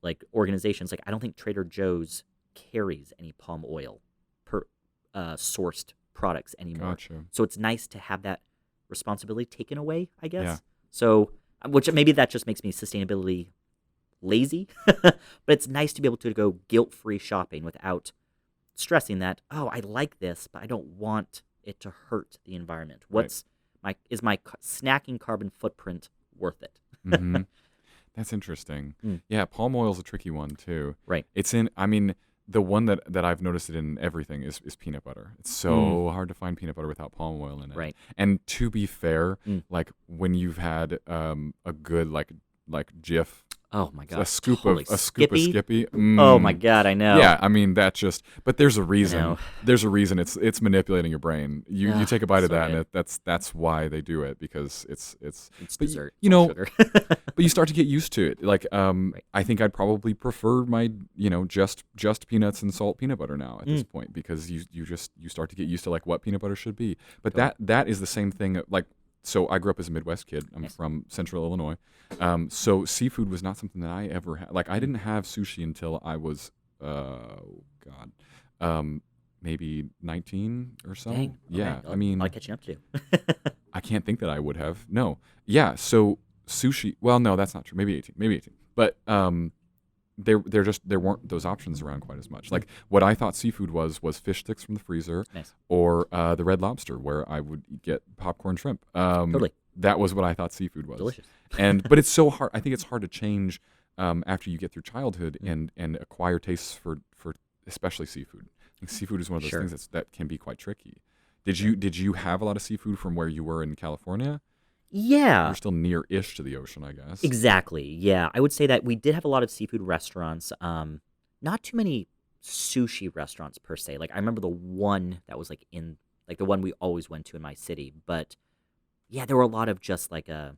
S2: like organizations, like I don't think Trader Joe's carries any palm oil per sourced products anymore.
S1: gotcha.
S2: So it's nice to have that responsibility taken away, I guess.
S1: Yeah,
S2: So which maybe that just makes me sustainability lazy, but it's nice to be able to go guilt-free shopping without stressing that, oh, I like this, but I don't want it to hurt the environment.
S1: right.
S2: Is my snacking carbon footprint worth it?
S1: hmm That's interesting.
S2: Mm,
S1: Yeah, palm oil's a tricky one too.
S2: right.
S1: It's in. I mean, the one that I've noticed it in everything is peanut butter. It's
S2: Mm,
S1: so hard to find peanut butter without palm oil in it.
S2: right.
S1: And to be fair,
S2: Mm.
S1: like when you've had a good like Jif,
S2: Oh my
S1: a
S2: god.
S1: scoop
S2: Totally.
S1: of Skippy.
S2: Oh my god, I know.
S1: Yeah, I mean that just. But there's a
S2: I
S1: reason.
S2: know.
S1: There's a reason. It's manipulating your brain. You
S2: Ugh,
S1: take a bite of
S2: so
S1: that, and
S2: good.
S1: that's why they do it because it's.
S2: It's
S1: But
S2: dessert.
S1: you
S2: It's all
S1: know,
S2: sugar.
S1: but you start to get used to it. Like,
S2: Right.
S1: I think I'd probably prefer my, just peanuts and salt peanut butter now at this
S2: Mm,
S1: point because you start to get used to like what peanut butter should be. But
S2: totally.
S1: that is the same thing. Like, so I grew up as a Midwest kid. I'm
S2: Nice.
S1: from Central Illinois. So seafood was not something that I ever had. Like, I
S2: Mm.
S1: didn't have sushi until I was, God, maybe 19 or so.
S2: Dang. Okay.
S1: Yeah, I
S2: A lot
S1: mean,
S2: of catching up to do.
S1: I can't think that I would have. No. Yeah. So sushi. Well, no, that's not true. Maybe 18. Maybe 18. But there weren't those options around quite as much.
S2: Mm,
S1: Like what I thought seafood was fish sticks from the freezer,
S2: nice.
S1: or the Red Lobster where I would get popcorn shrimp.
S2: Totally.
S1: That was what I thought seafood was.
S2: Delicious.
S1: But it's so hard. I think it's hard to change after you get through childhood
S2: Mm,
S1: and acquire tastes for especially seafood. I think seafood is one of those
S2: sure.
S1: things that can be quite tricky. Did
S2: Yeah.
S1: you have a lot of seafood from where you were in California?
S2: Yeah.
S1: You're still near-ish to the ocean, I guess.
S2: Exactly. Yeah. I would say that we did have a lot of seafood restaurants. Not too many sushi restaurants per se. Like I remember the one that was like the one we always went to in my city. But yeah, there were a lot of just like a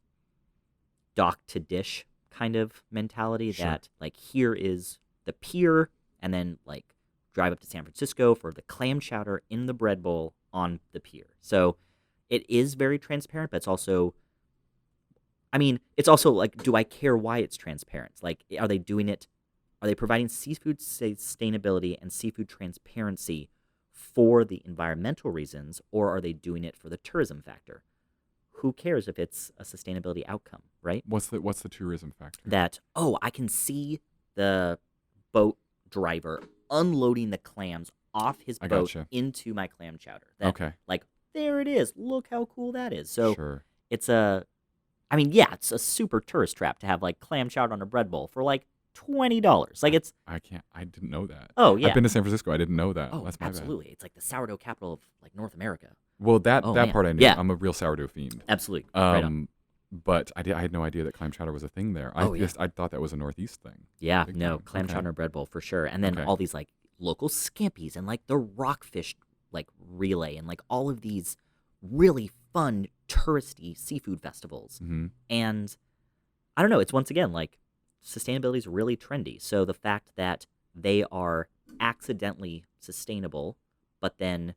S2: dock to dish kind of mentality
S1: Sure.
S2: that like here is the pier, and then like drive up to San Francisco for the clam chowder in the bread bowl on the pier. So it is very transparent, but it's also, I mean, it's also like, do I care why it's transparent? Like, are they doing it? Are they providing seafood sustainability and seafood transparency for the environmental reasons, or are they doing it for the tourism factor? Who cares if it's a sustainability outcome, right?
S1: What's the tourism factor?
S2: That, oh, I can see the boat driver unloading the clams off his
S1: I
S2: boat
S1: gotcha.
S2: into my clam chowder. That,
S1: Okay.
S2: like, there it is. Look how cool that is. So
S1: Sure.
S2: it's I mean, yeah, it's a super tourist trap to have like clam chowder on a bread bowl for like $20. Like it's,
S1: I can't. I didn't know that.
S2: oh
S1: I've
S2: yeah,
S1: been to San Francisco. I didn't know that.
S2: oh
S1: That's my bad.
S2: absolutely. It's like the sourdough capital of like North America.
S1: Well, that
S2: Oh
S1: that
S2: man,
S1: part I knew.
S2: yeah,
S1: I'm a real sourdough fiend.
S2: absolutely. Right on.
S1: But I had no idea that clam chowder was a thing there.
S2: Oh yeah,
S1: I thought that was a Northeast thing.
S2: yeah.
S1: Big
S2: No,
S1: time.
S2: clam
S1: Okay.
S2: chowder bread bowl for sure. And then
S1: Okay.
S2: all these like local scampies and like the rockfish like relay and like all of these really fun touristy seafood festivals.
S1: Mm-hmm.
S2: And I don't know, it's once again like sustainability is really trendy. So the fact that they are accidentally sustainable, but then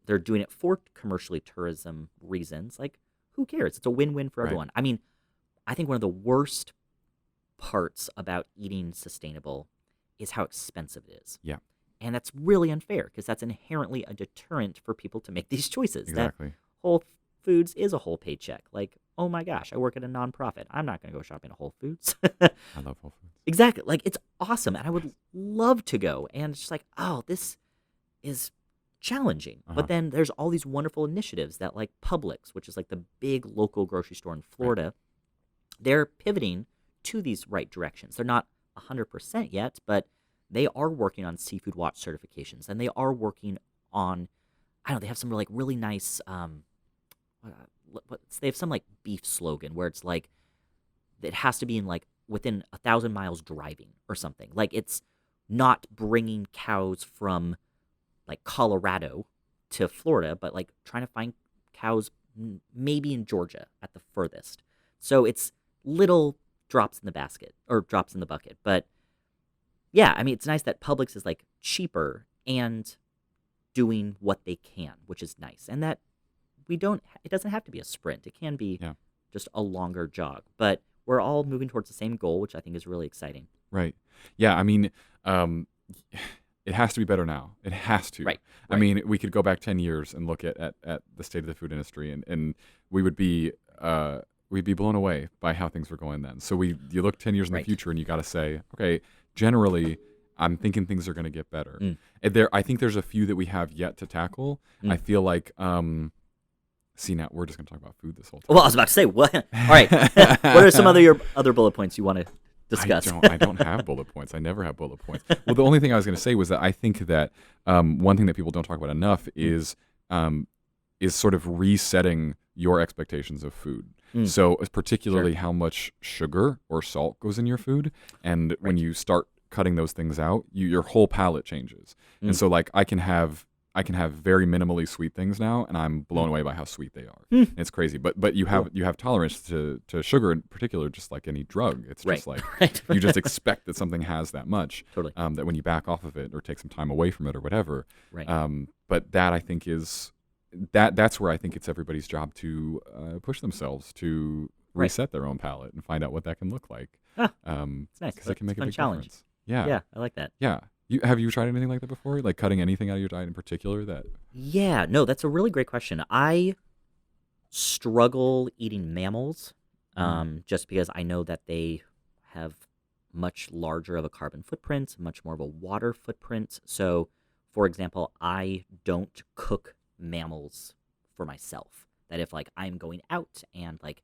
S2: they're doing it for commercially tourism reasons, like who cares? It's a win-win for
S1: Right.
S2: everyone. I mean, I think one of the worst parts about eating sustainable is how expensive it is.
S1: Yeah.
S2: And that's really unfair because that's inherently a deterrent for people to make these choices. That
S1: Exactly.
S2: Whole Foods is a whole paycheck. Like, oh my gosh, I work at a nonprofit. I'm not going to go shopping at Whole Foods.
S1: I love Whole Foods.
S2: Exactly. Like, it's awesome. And I would love to go. And it's just like, oh, this is challenging. But then there's all these wonderful initiatives that like Publix, which is like the big local grocery store in Florida, they're pivoting to these right directions. They're not 100% yet, but they are working on Seafood Watch certifications, and they are working on, I don't know, they have some like really nice, they have some like beef slogan where it's like, it has to be in like within 1,000 miles driving or something. Like it's not bringing cows from like Colorado to Florida, but like trying to find cows maybe in Georgia at the furthest. So it's little drops in the basket or drops in the bucket. But yeah, I mean, it's nice that Publix is like cheaper and doing what they can, which is nice. And that it doesn't have to be a sprint. It can be just a longer jog, but we're all moving towards the same goal, which I think is really exciting.
S1: Right. Yeah. I mean, it has to be better now. It has to.
S2: Right.
S1: I mean, we could go back 10 years and look at the state of the food industry, and we would be we'd be blown away by how things were going then. So you look 10 years in the future, and you got to say, okay, generally, I'm thinking things are going to get better. And I think there's a few that we have yet to tackle. I feel like. See, now we're just going to talk about food this whole time.
S2: Well, I was about to say, what? All right. What are some other bullet points you want to discuss?
S1: I don't have bullet points. I never have bullet points. Well, the only thing I was going to say was that I think that one thing that people don't talk about enough is sort of resetting your expectations of food. So particularly how much sugar or salt goes in your food. And when you start cutting those things out, your whole palate changes. And so like I can have very minimally sweet things now, and I'm blown away by how sweet they are. And it's crazy, but you have tolerance to sugar in particular, just like any drug. It's just like you just expect that something has that much.
S2: Totally.
S1: That when you back off of it or take some time away from it or whatever.
S2: Right.
S1: But that I think is that's where I think it's everybody's job to push themselves to reset their own palate and find out what that can look like.
S2: It's nice
S1: because it can make a big
S2: challenge.
S1: difference. Yeah,
S2: I like that.
S1: Yeah. Have you tried anything like that before? Like cutting anything out of your diet in particular?
S2: Yeah, no, that's a really great question. I struggle eating mammals just because I know that they have much larger of a carbon footprint, much more of a water footprint. So, for example, I don't cook mammals for myself. That if like I'm going out and like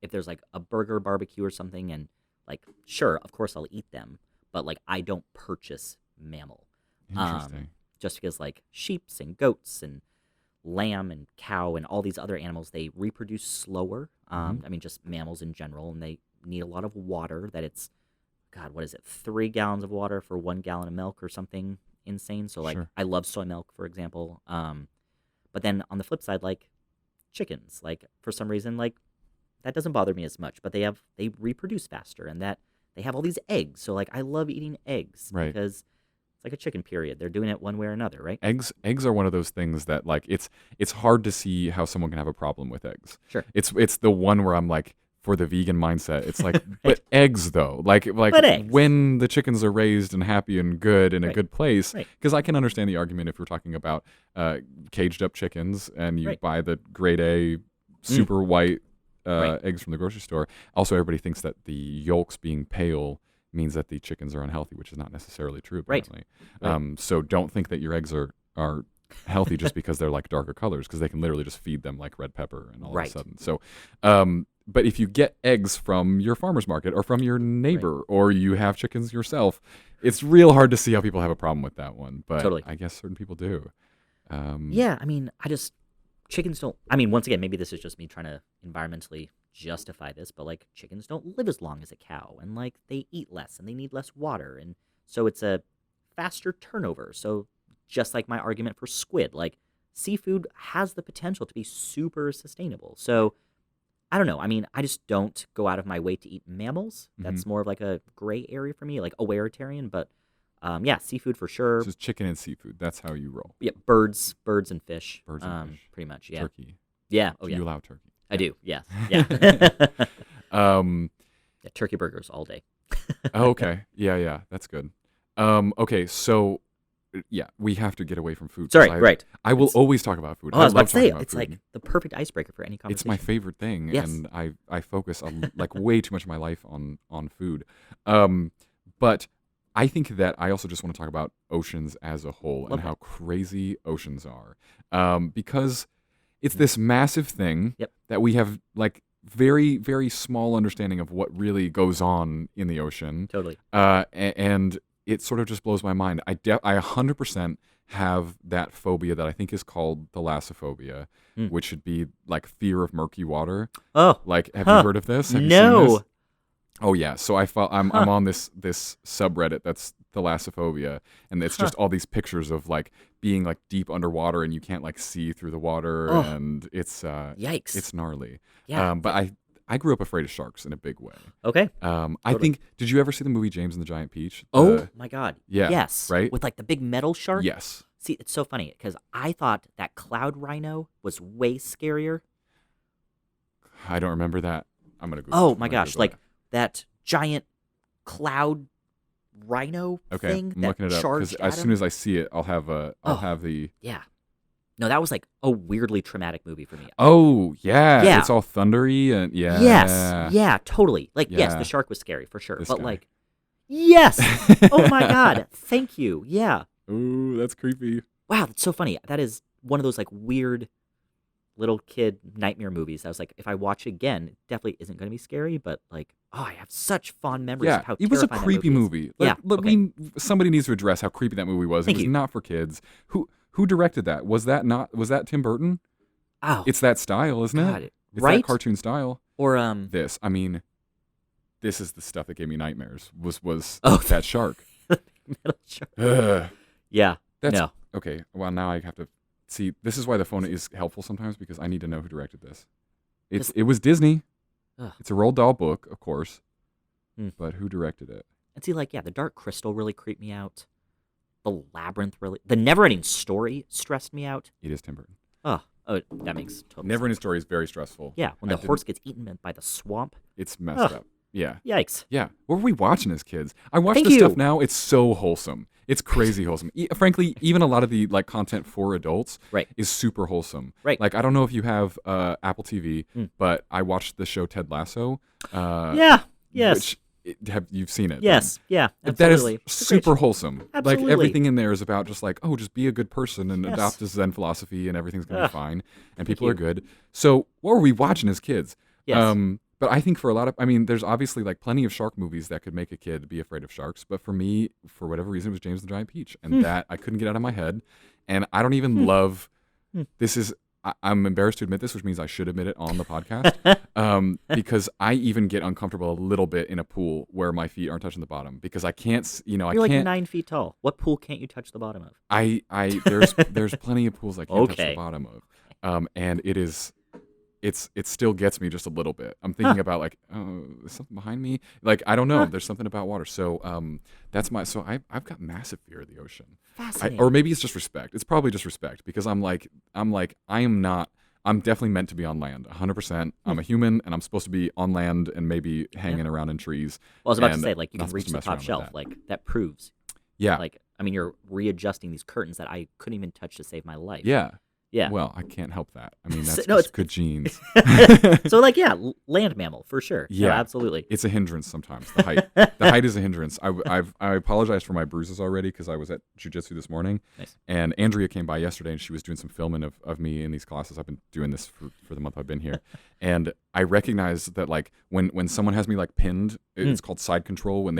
S2: if there's like a burger barbecue or something, and like sure, of course I'll eat them, but like I don't purchase mammal.
S1: Interesting.
S2: Just because like sheeps and goats and lamb and cow and all these other animals, they reproduce slower. I mean, just mammals in general, and they need a lot of water. That it's, God, what is it? 3 gallons of water for 1 gallon of milk or something insane. So like, I love soy milk, for example. But then on the flip side, like chickens, like for some reason, like that doesn't bother me as much. But they reproduce faster, and that they have all these eggs. So like, I love eating eggs because it's like a chicken period. They're doing it one way or another, right?
S1: Eggs are one of those things that like it's hard to see how someone can have a problem with eggs.
S2: Sure.
S1: It's the one where I'm like, for the vegan mindset, it's like, but eggs though, like
S2: eggs.
S1: When the chickens are raised and happy and good in a good place, because I can understand the argument if we're talking about caged up chickens and you buy the grade A super white eggs from the grocery store. Also, everybody thinks that the yolks being pale means that the chickens are unhealthy, which is not necessarily true, apparently. So don't think that your eggs are healthy just because they're like darker colors, because they can literally just feed them like red pepper and all of a sudden. So, but if you get eggs from your farmer's market or from your neighbor or you have chickens yourself, it's real hard to see how people have a problem with that one. But I guess certain people do.
S2: Yeah, I mean, chickens don't, I mean, once again, maybe this is just me trying to environmentally justify this, but like chickens don't live as long as a cow, and like they eat less and they need less water, and so it's a faster turnover. So just like my argument for squid, like seafood has the potential to be super sustainable. So I don't know. I mean, I just don't go out of my way to eat mammals. That's more of like a gray area for me, like a vegetarian, but yeah, seafood for sure.
S1: Just chicken and seafood. That's how you roll.
S2: Yeah, birds and fish.
S1: Birds and fish.
S2: Pretty much, yeah.
S1: Turkey.
S2: Yeah.
S1: Do you allow turkey?
S2: I do, yes. Yeah. Turkey burgers all day.
S1: Okay. Yeah, that's good. Okay, so yeah, we have to get away from food.
S2: Sorry, right.
S1: I will always talk about food.
S2: Oh, I was about to say, it's
S1: food.
S2: like the perfect icebreaker for any conversation.
S1: It's my favorite thing, and I focus on like way too much of my life on food. But I think that I also just want to talk about oceans as a whole
S2: Love
S1: and
S2: that.
S1: how crazy oceans are, because it's this massive thing
S2: Yep.
S1: that we have like very, very small understanding of what really goes on in the ocean.
S2: Totally.
S1: And it sort of just blows my mind. I 100% have that phobia that I think is called thalassophobia, which should be like fear of murky water.
S2: Oh.
S1: Like, have you heard of this? Have you seen
S2: No.
S1: this? Oh yeah. So I'm on this subreddit that's thalassophobia, and it's just all these pictures of like being like deep underwater and you can't like see through the water,
S2: Oh.
S1: and it's
S2: Yikes.
S1: it's gnarly.
S2: Yeah.
S1: But I grew up afraid of sharks in a big way.
S2: Okay.
S1: I think, did you ever see the movie James and the Giant Peach?
S2: Oh my God.
S1: Yeah.
S2: Yes.
S1: Right?
S2: With like the big metal shark.
S1: Yes.
S2: See, it's so funny because I thought that cloud rhino was way scarier.
S1: I don't remember that. I'm gonna Google.
S2: Oh
S1: I'm
S2: my
S1: gonna
S2: gosh!
S1: Google
S2: Like that giant cloud rhino
S1: that. Okay,
S2: thing
S1: I'm
S2: that
S1: looking it up
S2: charged
S1: because as
S2: at
S1: soon
S2: him.
S1: as I see it, I'll have the.
S2: Yeah. No, that was like a weirdly traumatic movie for me.
S1: Oh yeah,
S2: Yeah.
S1: it's all thundery and yeah.
S2: Yes. Yeah, totally. Like, yes,
S1: Yeah.
S2: the shark was scary for sure.
S1: This
S2: But
S1: guy.
S2: like, yes. Oh my God. Thank you. Yeah.
S1: Ooh, that's creepy.
S2: Wow, that's so funny. That is one of those like weird little kid nightmare movies. I was like, if I watch it again, it definitely isn't going to be scary, but like, oh, I have such fond memories
S1: Yeah,
S2: of how
S1: it was a
S2: terrifying that
S1: creepy
S2: is.
S1: movie.
S2: Yeah,
S1: Like, look,
S2: okay.
S1: somebody needs to address how creepy that movie was.
S2: Thank
S1: It was
S2: you.
S1: not for kids. Who directed that? Was that Tim Burton?
S2: Oh,
S1: It's that style, isn't
S2: God,
S1: it? It's
S2: right?
S1: that cartoon style.
S2: Or
S1: This, I mean, this is the stuff that gave me nightmares. Was
S2: Oh.
S1: that shark?
S2: metal shark.
S1: Ugh.
S2: Yeah.
S1: That's
S2: No.
S1: okay. Well, now I have to see. This is why the phone is helpful sometimes, because I need to know who directed this. It was Disney.
S2: Ugh.
S1: It's a Roald Dahl book, of course,
S2: Hmm.
S1: but who directed it?
S2: And see, like, yeah, the Dark Crystal really creeped me out. The Labyrinth the Never-Ending Story stressed me out.
S1: It is Tim Burton.
S2: Oh, that makes total
S1: Never
S2: sense.
S1: Ending Story is very stressful.
S2: Yeah, when
S1: I
S2: the
S1: didn't-
S2: horse gets eaten by the swamp.
S1: It's messed
S2: Ugh.
S1: up. Yeah.
S2: Yikes.
S1: Yeah. What were we watching as kids? I watch
S2: Thank
S1: this
S2: you.
S1: stuff now. It's so wholesome. It's crazy wholesome. Frankly, even a lot of the like content for adults
S2: Right.
S1: is super wholesome.
S2: Right.
S1: Like, I don't know if you have Apple TV,
S2: Mm.
S1: but I watched the show Ted Lasso.
S2: Yeah. Yes.
S1: You've seen it?
S2: Yes. Yeah.
S1: That is
S2: Absolutely. It's a great
S1: super
S2: show.
S1: wholesome.
S2: Absolutely.
S1: Like, everything in there is about just like, oh, just be a good person and
S2: Yes.
S1: adopt a Zen philosophy and everything's going to be
S2: Ugh.
S1: fine and
S2: Thank
S1: people
S2: you.
S1: are good. So what were we watching as kids?
S2: Yes.
S1: But I think for a lot of, I mean, there's obviously like plenty of shark movies that could make a kid be afraid of sharks. But for me, for whatever reason, it was James and the Giant Peach. And that I couldn't get out of my head. And I don't even love, this is, I'm embarrassed to admit this, which means I should admit it on the podcast. Because I even get uncomfortable a little bit in a pool where my feet aren't touching the bottom because I can't,
S2: You're
S1: I
S2: like
S1: can't.
S2: 9 feet tall. What pool can't you touch the bottom of?
S1: There's plenty of pools I can't touch
S2: Okay.
S1: the bottom of, and it still gets me just a little bit. I'm thinking about like, oh, is something behind me? Like, I don't know. There's something about water. So I've got massive fear of the ocean.
S2: Fascinating.
S1: Or maybe it's just respect. It's probably just respect because I'm definitely meant to be on land 100%. I'm a human and I'm supposed to be on land and maybe hanging around in trees.
S2: Well, I was about to
S1: and
S2: say, like, you
S1: not
S2: can reach
S1: supposed
S2: the
S1: to mess
S2: top
S1: around with
S2: shelf.
S1: that.
S2: Like, that proves.
S1: Yeah.
S2: Like, I mean, you're readjusting these curtains that I couldn't even touch to save my life.
S1: Yeah.
S2: Yeah.
S1: Well, I can't help that. I mean, that's
S2: No,
S1: just
S2: it's-
S1: good genes.
S2: So, like, yeah, land mammal for sure. No,
S1: Yeah.
S2: absolutely.
S1: It's a hindrance sometimes. The height, the height is a hindrance. I apologize for my bruises already because I was at jujitsu this morning,
S2: Nice.
S1: and Andrea came by yesterday and she was doing some filming of me in these classes. I've been doing this for the month I've been here, and I recognize that like when someone has me like pinned, it's called side control when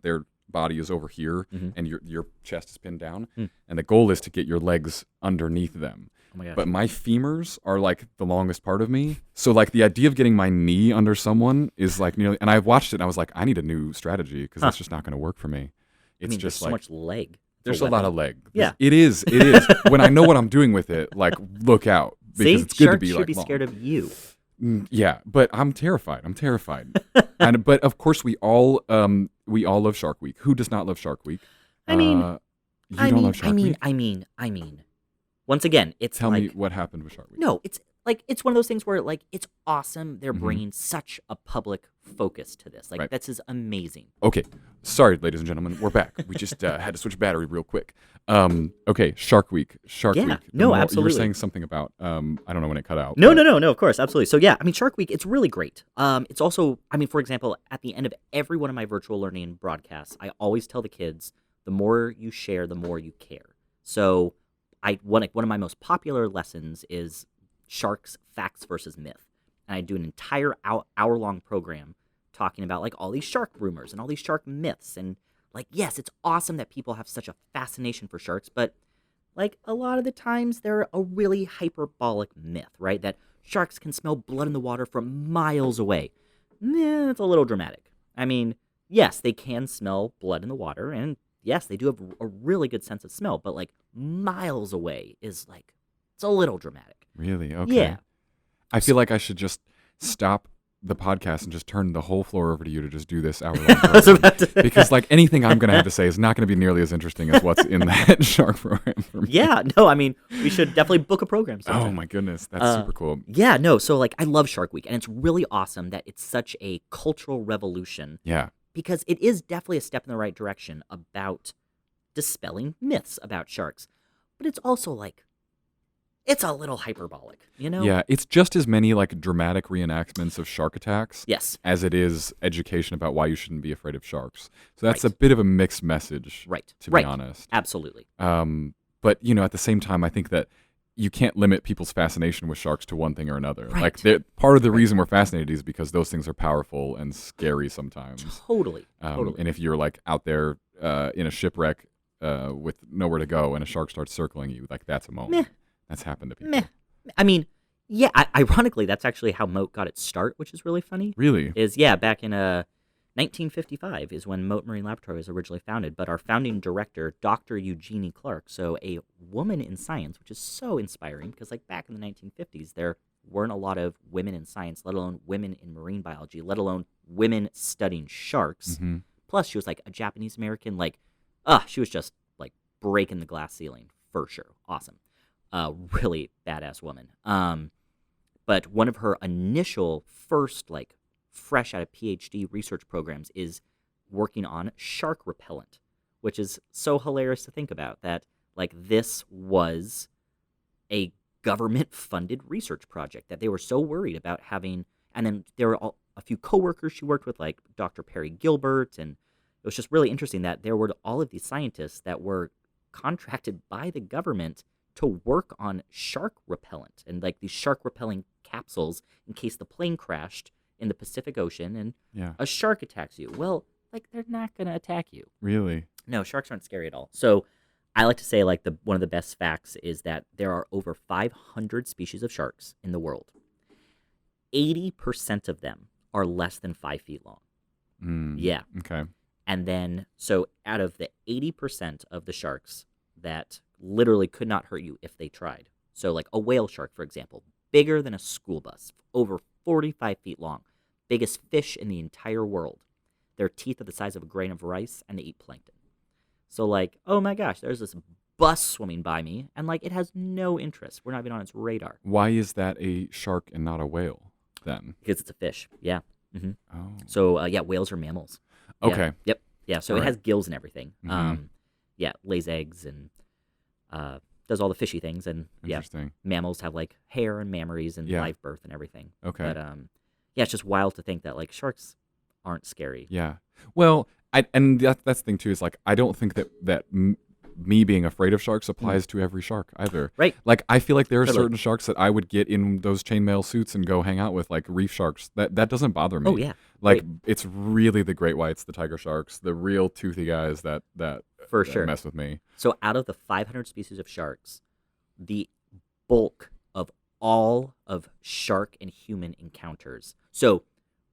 S1: their body is over here and your chest is pinned down, and the goal is to get your legs underneath them.
S2: Oh my gosh.
S1: But my femurs are like the longest part of me. So like the idea of getting my knee under someone is like nearly, and I watched it and I was like, I need a new strategy because that's just not going to work for me.
S2: I
S1: It's
S2: mean,
S1: just
S2: there's
S1: like,
S2: so much leg.
S1: there's a lot of leg.
S2: Yeah.
S1: It is. When I know what I'm doing with it, like look out because
S2: See,
S1: it's good to
S2: sharks
S1: be
S2: should
S1: like
S2: be
S1: long.
S2: scared of you.
S1: Yeah, but I'm terrified. But of course we all love Shark Week. Who does not love Shark Week?
S2: I mean,
S1: you don't love Shark Week?
S2: I mean. Once again, it's
S1: Tell
S2: like,
S1: me what happened with Shark Week.
S2: no, it's like, it's one of those things where, like, it's awesome they're
S1: Mhm.
S2: bringing such a public focus to this. Like,
S1: Right.
S2: this is amazing.
S1: Okay, sorry, ladies and gentlemen, we're back. We just had to switch battery real quick. Okay, Shark Week. Shark
S2: Yeah,
S1: Week.
S2: no,
S1: You were
S2: absolutely.
S1: saying something about I don't know when it cut out.
S2: No,
S1: but-
S2: no, no, no, of course, absolutely. So, yeah, I mean, Shark Week, it's really great. It's also, I mean, for example, at the end of every one of my virtual learning broadcasts, I always tell the kids, the more you share, the more you care. So, one of my most popular lessons is sharks, facts versus myth. And I do an entire hour-long program talking about, like, all these shark rumors and all these shark myths. And, like, yes, it's awesome that people have such a fascination for sharks, but, like, a lot of the times they're a really hyperbolic myth, right? That sharks can smell blood in the water from miles away. It's a little dramatic. I mean, yes, they can smell blood in the water, and yes, they do have a really good sense of smell, but, like, miles away is, like, it's a little dramatic.
S1: Really? Okay.
S2: Yeah.
S1: I feel like I should just stop the podcast and just turn the whole floor over to you to just do this hour-long
S2: I was
S1: program.
S2: about to-
S1: Because like anything I'm going to have to say is not going to be nearly as interesting as what's in that shark program for me.
S2: Yeah, no, I mean, we should definitely book a program
S1: Oh
S2: sometime.
S1: my goodness, that's super cool.
S2: Yeah, no, so, like, I love Shark Week, and it's really awesome that it's such a cultural revolution
S1: Yeah.
S2: because it is definitely a step in the right direction about dispelling myths about sharks. But it's also, like, it's a little hyperbolic, you know?
S1: Yeah, it's just as many like dramatic reenactments of shark attacks
S2: Yes,
S1: as it is education about why you shouldn't be afraid of sharks. So that's
S2: Right.
S1: a bit of a mixed message,
S2: right.
S1: to
S2: right.
S1: be honest.
S2: Absolutely.
S1: But you know, at the same time, I think that you can't limit people's fascination with sharks to one thing or another.
S2: Right.
S1: Like part of the reason we're fascinated is because those things are powerful and scary sometimes.
S2: Totally. Totally.
S1: And if you're like out there in a shipwreck with nowhere to go and a shark starts circling you, like that's a moment.
S2: Meh.
S1: That's happened to people.
S2: Meh. I mean, yeah, ironically, that's actually how Mote got its start, which is really funny.
S1: Really?
S2: Back in 1955 is when Mote Marine Laboratory was originally founded, but our founding director, Dr. Eugenie Clark, so a woman in science, which is so inspiring because, like, back in the 1950s, there weren't a lot of women in science, let alone women in marine biology, let alone women studying sharks.
S1: Hmm.
S2: Plus, she was, like, a Japanese American, like, she was just, like, breaking the glass ceiling, for sure. Awesome. Really badass woman. But one of her initial first, like, fresh out of PhD research programs is working on shark repellent, which is so hilarious to think about that, like, this was a government-funded research project that they were so worried about having. And then there were a few coworkers she worked with, like Dr. Perry Gilbert, and it was just really interesting that there were all of these scientists that were contracted by the government to work on shark repellent and, like, these shark repelling capsules in case the plane crashed in the Pacific Ocean and
S1: Yeah.
S2: a shark attacks you. Well, like, they're not going to attack you.
S1: Really?
S2: No, sharks aren't scary at all. So I like to say, like, one of the best facts is that there are over 500 species of sharks in the world. 80% of them are less than 5 feet long.
S1: Mm.
S2: Yeah.
S1: Okay.
S2: And then, so out of the 80% of the sharks that literally could not hurt you if they tried. So, like, a whale shark, for example, bigger than a school bus, over 45 feet long, biggest fish in the entire world. Their teeth are the size of a grain of rice, and they eat plankton. So, like, oh my gosh, there's this bus swimming by me, and, like, it has no interest. We're not even on its radar.
S1: Why is that a shark and not a whale then?
S2: Because it's a fish, yeah. Mm-hmm.
S1: Oh.
S2: So, yeah, whales are mammals. Yeah.
S1: Okay.
S2: Yep. Yeah, so it
S1: Alright.
S2: has gills and everything.
S1: Mhm.
S2: Yeah, lays eggs and does all the fishy things. And, yeah,
S1: Interesting.
S2: mammals have, like, hair and mammaries and
S1: Yeah.
S2: live birth and everything.
S1: Okay.
S2: But, yeah, it's just wild to think that, like, sharks aren't scary.
S1: Yeah. Well, and that's the thing too is like I don't think that me being afraid of sharks applies to every shark either.
S2: Right.
S1: Like I feel like there are
S2: Totally.
S1: certain sharks that I would get in those chainmail suits and go hang out with, like reef sharks. That doesn't bother me.
S2: Oh, yeah.
S1: Like
S2: Right.
S1: it's really the great whites, the tiger sharks, the real toothy guys that
S2: For
S1: that
S2: sure.
S1: mess with me.
S2: So out of the 500 species of sharks, the bulk of all of shark and human encounters. So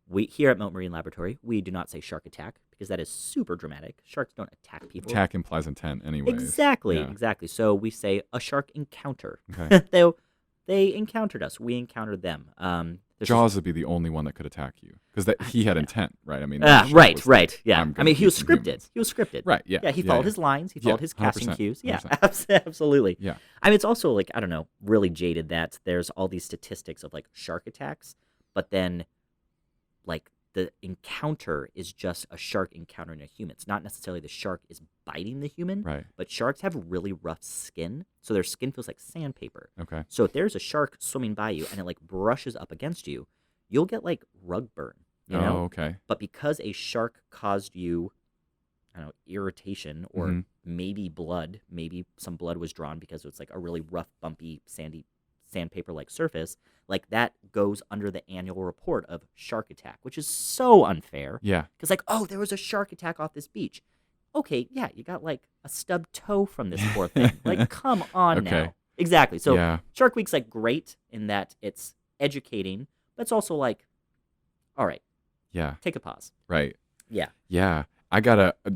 S2: we here at Mote Marine Laboratory, we do not say shark attack because that is super dramatic. Sharks don't attack people.
S1: Attack implies intent anyways.
S2: Exactly,
S1: Yeah.
S2: exactly. So we say a shark encounter.
S1: Okay.
S2: Though They encountered us. We encountered them.
S1: Jaws would be the only one that could attack you because he had intent, right? I mean, that shark
S2: right,
S1: was
S2: right,
S1: like,
S2: yeah.
S1: "I'm
S2: I
S1: gonna
S2: mean, he
S1: eat
S2: was
S1: some
S2: scripted.
S1: humans."
S2: He was scripted.
S1: Right, yeah.
S2: Yeah, he followed his lines. He followed his casting
S1: 100%,
S2: cues. Yeah,
S1: 100%.
S2: absolutely.
S1: Yeah.
S2: I mean, it's also like, I don't know, really jaded that there's all these statistics of like shark attacks, but then like the encounter is just a shark encountering a human. It's not necessarily the shark is biting the human,
S1: Right.
S2: but sharks have really rough skin, so their skin feels like sandpaper.
S1: Okay.
S2: So if there's a shark swimming by you and it like brushes up against you, you'll get like rug burn, you know?
S1: Oh, okay.
S2: But because a shark caused you, I don't know, irritation or
S1: Mhm.
S2: maybe blood, maybe some blood was drawn because it's like a really rough, bumpy, sandy, sandpaper-like surface, like that goes under the annual report of shark attack, which is so unfair.
S1: Yeah.
S2: Because like, oh, there was a shark attack off this beach. Okay, yeah, you got like a stubbed toe from this poor thing. Like, come on
S1: Okay.
S2: now. Exactly. So
S1: Yeah.
S2: Shark Week's like great in that it's educating, but it's also like, all right,
S1: Yeah.
S2: take a pause.
S1: Right.
S2: Yeah.
S1: Yeah.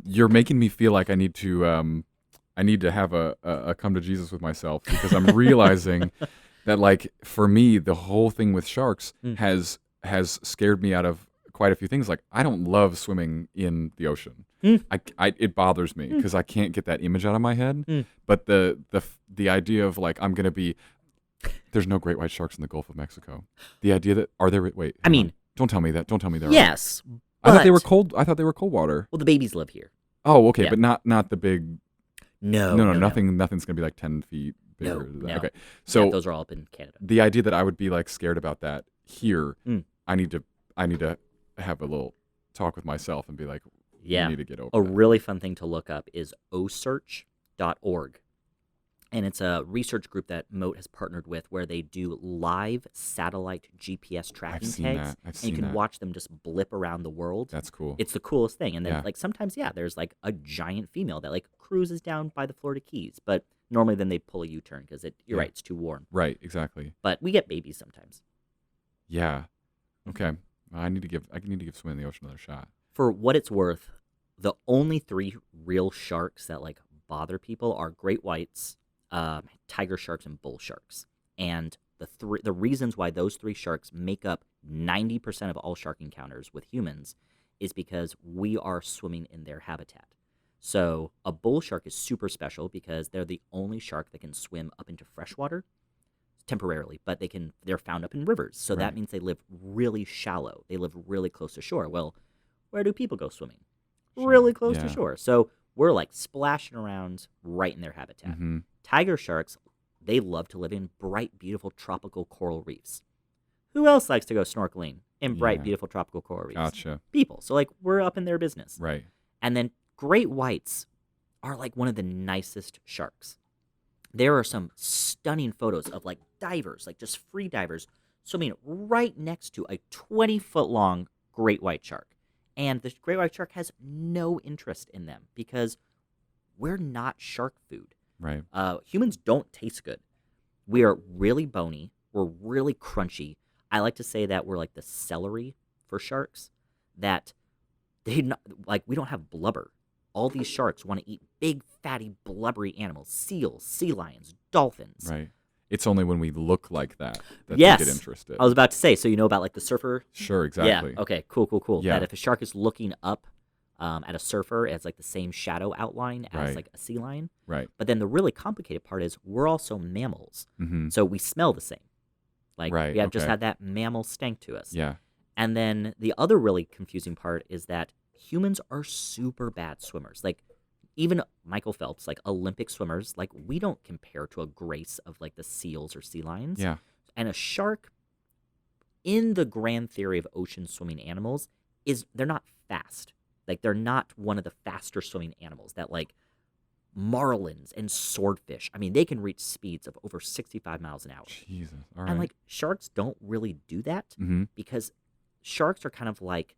S1: You're making me feel like I need to have a come to Jesus with myself because I'm realizing that like for me the whole thing with sharks has scared me out of quite a few things. Like I don't love swimming in the ocean. It bothers me because I can't get that image out of my head. But the idea of like I'm gonna be there's no great white sharks in the Gulf of Mexico. The idea that wait.
S2: I mean,
S1: don't tell me that. Don't tell me there.
S2: yes.
S1: I thought they were
S2: but-
S1: cold. I thought they were cold water.
S2: Well, the babies live here.
S1: Oh, okay,
S2: Yeah.
S1: but not the big.
S2: No,
S1: No, nothing's gonna be like 10 feet bigger.
S2: No,
S1: than that.
S2: no.
S1: Okay,
S2: Yeah,
S1: so
S2: those are all up in Canada.
S1: the idea that I would be like scared about that here,
S2: Mm.
S1: I need to have a little talk with myself and be like,
S2: Yeah.
S1: you need to get over
S2: A
S1: that.
S2: really fun thing to look up is osearch.org. And it's a research group that Mote has partnered with where they do live satellite GPS tracking
S1: seen
S2: tags.
S1: that. I've
S2: and
S1: seen
S2: you can
S1: that.
S2: watch them just blip around the world.
S1: That's cool.
S2: It's the coolest thing. And then
S1: Yeah.
S2: like sometimes, yeah, there's like a giant female that like cruises down by the Florida Keys. But normally then they pull a U-turn because you're
S1: Yeah.
S2: right, it's too warm.
S1: Right, exactly.
S2: But we get babies sometimes.
S1: Yeah. Okay. I need to give swimming in the ocean another shot.
S2: For what it's worth, the only three real sharks that like bother people are great whites, tiger sharks, and bull sharks. And the reasons why those three sharks make up 90% of all shark encounters with humans is because we are swimming in their habitat. So a bull shark is super special because they're the only shark that can swim up into freshwater temporarily, but they're found up in rivers. So that
S1: Right.
S2: means they live really shallow. They live really close to shore. Well, where do people go swimming? Really close to
S1: Yeah.
S2: shore. So we're like splashing around right in their habitat.
S1: Hmm.
S2: Tiger sharks, they love to live in bright, beautiful tropical coral reefs. Who else likes to go snorkeling in bright,
S1: Yeah.
S2: beautiful tropical coral reefs?
S1: Gotcha.
S2: People. So like we're up in their business.
S1: Right.
S2: And then great whites are like one of the nicest sharks. There are some stunning photos of like divers, like just free divers, swimming right next to a 20-foot long great white shark. And the great white shark has no interest in them because we're not shark food.
S1: Right.
S2: Humans don't taste good. We are really bony. We're really crunchy. I like to say that we're like the celery for sharks. That we don't have blubber. All these sharks want to eat big, fatty, blubbery animals: seals, sea lions, dolphins.
S1: Right. It's only when we look like that
S2: Yes.
S1: they get interested.
S2: I was about to say. So you know about like the surfer?
S1: Sure. Exactly.
S2: Yeah. Okay. Cool.
S1: Yeah.
S2: That if a shark is looking up at a surfer, it's like the same shadow outline as
S1: Right.
S2: like a sea lion.
S1: Right.
S2: But then the really complicated part is we're also mammals,
S1: Mm-hmm.
S2: so we smell the same. Like
S1: Right,
S2: we have just
S1: okay.
S2: had that mammal stank to us.
S1: Yeah.
S2: And then the other really confusing part is that humans are super bad swimmers. Like even Michael Phelps, like Olympic swimmers, like we don't compare to a Grace of like the seals or sea lions.
S1: Yeah.
S2: And a shark, in the grand theory of ocean swimming animals, they're not fast. Like they're not one of the faster swimming animals that like marlins and swordfish. I mean, they can reach speeds of over 65 miles an hour.
S1: Jesus. All right.
S2: And like sharks don't really do that
S1: Mm-hmm.
S2: because sharks are kind of like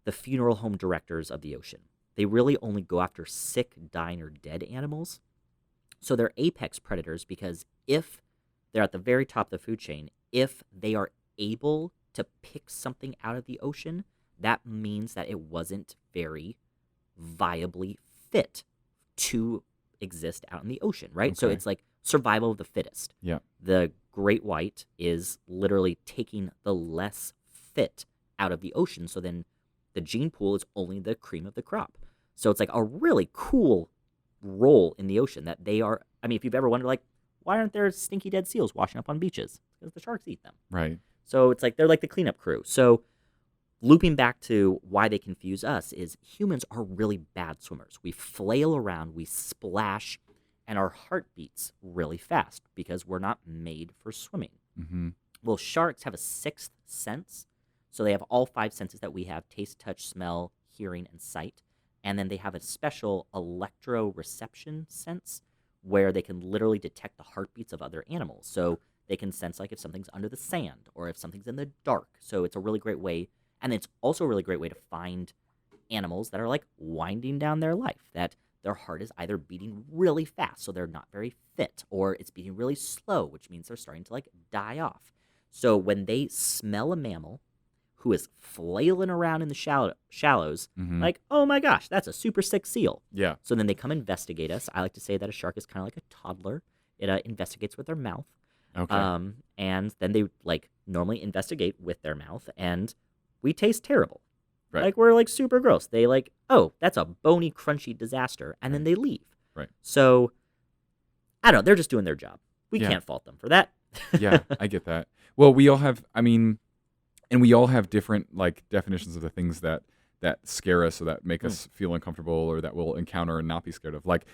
S2: the funeral home directors of the ocean. They really only go after sick, dying, or dead animals. So they're apex predators because if they're at the very top of the food chain, if they are able to pick something out of the ocean, that means that it wasn't very viably fit to exist out in the ocean, right? So
S1: Okay.
S2: it's like survival of the fittest.
S1: Yeah.
S2: The great white is literally taking the less fit out of the ocean. So then the gene pool is only the cream of the crop. So it's like a really cool role in the ocean that they are. I mean, if you've ever wondered, like, why aren't there stinky dead seals washing up on beaches? Because the sharks eat them.
S1: Right.
S2: So it's like they're like the cleanup crew. So looping back to why they confuse us is humans are really bad swimmers. We flail around, we splash, and our heart beats really fast because we're not made for swimming.
S1: Mm-hmm.
S2: Well, sharks have a sixth sense. So they have all five senses that we have: taste, touch, smell, hearing, and sight. And then they have a special electroreception sense where they can literally detect the heartbeats of other animals. So they can sense like if something's under the sand or if something's in the dark. So it's a really great way. And it's also a really great way to find animals that are like winding down their life, that their heart is either beating really fast, so they're not very fit, or it's beating really slow, which means they're starting to like die off. So when they smell a mammal who is flailing around in the shallows, like, oh my gosh, that's a super sick seal.
S1: Yeah.
S2: So then they come investigate us. I like to say that a shark is kind of like a toddler. It investigates with their mouth.
S1: Okay.
S2: And then they like normally investigate with their mouth, and we taste terrible.
S1: Right.
S2: Like, we're like super gross. They like, oh, that's a bony, crunchy disaster, and then they leave.
S1: Right.
S2: So I don't know. They're just doing their job. We can't fault them for that.
S1: Yeah, I get that. Well, we all have, I mean, and we all have different like definitions of the things that scare us or that make us feel uncomfortable or that we'll encounter and not be scared of. Like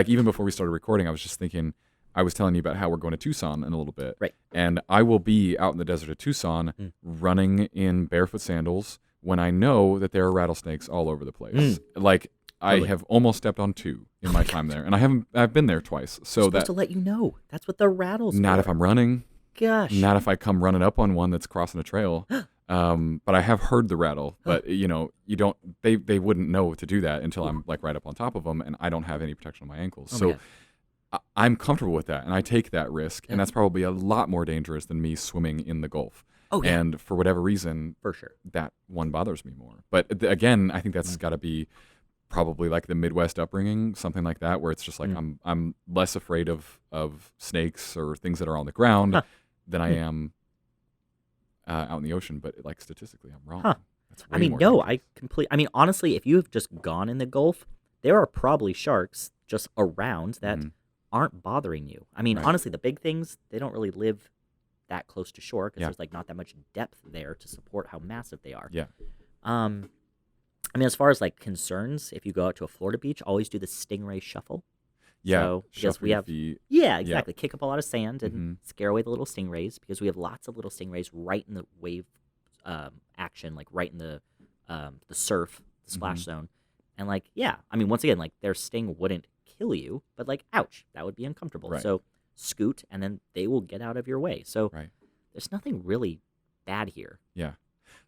S1: even before we started recording, I was just thinking, I was telling you about how we're going to Tucson in a little bit.
S2: Right.
S1: And I will be out in the desert of Tucson running in barefoot sandals when I know that there are rattlesnakes all over the place. Like, I have almost stepped on two in my time there, and I've been there twice. So
S2: I'm supposed to let you know. That's what the rattles.
S1: Not if I'm running.
S2: Gosh.
S1: Not if I come running up on one that's crossing a trail. But I have heard the rattle. But you know, you don't. They wouldn't know to do that until I'm like right up on top of them, and I don't have any protection on my ankles. So I'm comfortable with that, and I take that risk, and that's probably a lot more dangerous than me swimming in the Gulf.
S2: Oh, yeah.
S1: And for whatever reason,
S2: for sure,
S1: that one bothers me more. But again, I think that's got to be probably like the Midwest upbringing, something like that, where it's just like I'm less afraid of snakes or things that are on the ground than I am out in the ocean. But like statistically, I'm wrong. That's way more dangerous.
S2: I mean, honestly, if you have just gone in the Gulf, there are probably sharks just around that aren't bothering you. I mean, honestly, the big things, they don't really live that close to shore because there's like not that much depth there to support how massive they are.
S1: Yeah.
S2: I mean, as far as like concerns, if you go out to a Florida beach, always do the Stingray Shuffle.
S1: Yeah.
S2: So, because we have, yeah, exactly. Kick up a lot of sand and scare away the little stingrays, because we have lots of little stingrays right in the wave action, like right in the surf, the splash zone. And like, yeah, I mean, once again, like their sting wouldn't kill you, but like, ouch, that would be uncomfortable.
S1: Right.
S2: So scoot, and then they will get out of your way. So there's nothing really bad here.
S1: Yeah.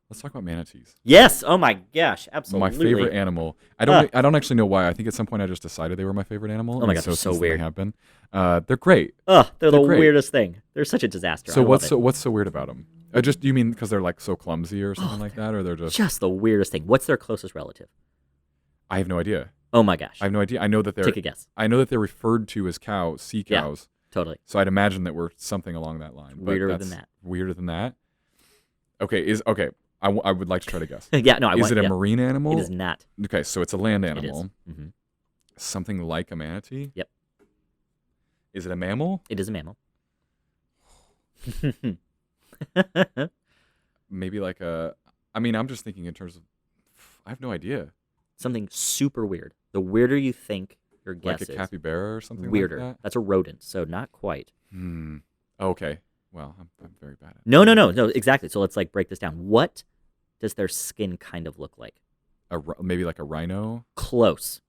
S1: Let's talk about manatees.
S2: Yes. Oh my gosh. Absolutely.
S1: My favorite animal. I don't actually know why. I think at some point I just decided they were my favorite animal.
S2: Oh my gosh, they're so weird.
S1: They have been. They're great.
S2: Oh, they're the
S1: great.
S2: weirdest thing. They're such a disaster.
S1: So what's so weird about them? Do you mean because they're like so clumsy or something like that, or they're just
S2: the weirdest thing? What's their closest relative?
S1: I have no idea.
S2: Oh my gosh.
S1: I have no idea. I know that they're
S2: Take a guess.
S1: I know that they're referred to as sea cows.
S2: Totally.
S1: So I'd imagine that we're something along that line.
S2: Weirder than that.
S1: Weirder than that. Okay. I would like to try to guess.
S2: Is
S1: it a marine animal?
S2: It is not.
S1: Okay, so it's a land animal.
S2: It is.
S1: Something like a manatee?
S2: Yep.
S1: Is it a mammal?
S2: It is a mammal.
S1: Maybe like I'm just thinking in terms of, I have no idea.
S2: Something super weird. The weirder you think your guess is.
S1: Like a capybara or something
S2: weirder.
S1: like that?
S2: That's a rodent, so not quite.
S1: Okay. Well, I'm very bad at it.
S2: No, exactly. So let's like break this down. What does their skin kind of look like?
S1: Maybe like a rhino?
S2: Close.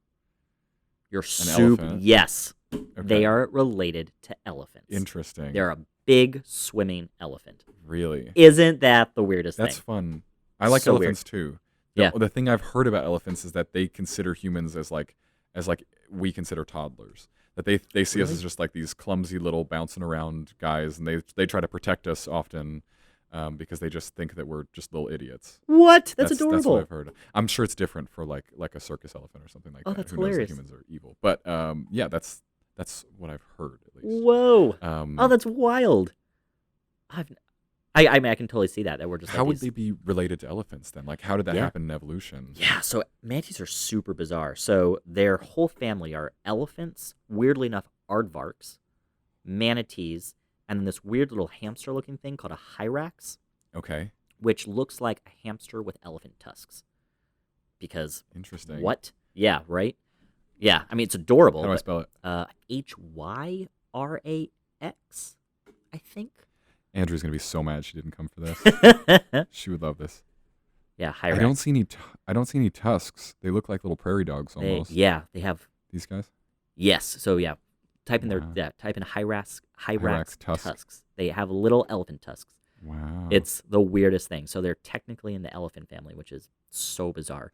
S2: You're
S1: elephant?
S2: Yes.
S1: Okay.
S2: They are related to elephants.
S1: Interesting.
S2: They're a big swimming elephant.
S1: Really?
S2: Isn't that the weirdest thing?
S1: That's fun. I like elephants too.
S2: Yeah.
S1: The thing I've heard about elephants is that they consider humans as like we consider toddlers. That they see us as just like these clumsy little bouncing around guys, and they try to protect us often because they just think that we're just little idiots.
S2: What? That's adorable.
S1: That's what I've heard. I'm sure it's different for like a circus elephant or something like that.
S2: That's
S1: Who
S2: hilarious.
S1: knows that humans are evil. But yeah, that's what I've heard at least.
S2: Whoa. That's wild. I mean, I can totally see that we're just
S1: How
S2: like
S1: would
S2: these.
S1: they be related to elephants then? Like, how did that
S2: Yeah.
S1: happen in evolution?
S2: Yeah, so manatees are super bizarre. So their whole family are elephants, weirdly enough, aardvarks, manatees, and then this weird little hamster-looking thing called a hyrax,
S1: Okay,
S2: which looks like a hamster with elephant tusks. Because
S1: interesting.
S2: what? Yeah, right? Yeah, I mean, it's adorable.
S1: How do I
S2: but,
S1: spell it?
S2: Hyrax, I think.
S1: Andrew's gonna be so mad she didn't come for this. She would love this.
S2: Yeah,
S1: I
S2: hyrax.
S1: don't see any. I don't see any tusks. They look like little prairie dogs almost.
S2: They have.
S1: These guys.
S2: Yes, so yeah, type in
S1: Wow.
S2: type in hyrax
S1: tusk.
S2: tusks. They have little elephant tusks.
S1: Wow.
S2: It's the weirdest thing. So they're technically in the elephant family, which is so bizarre.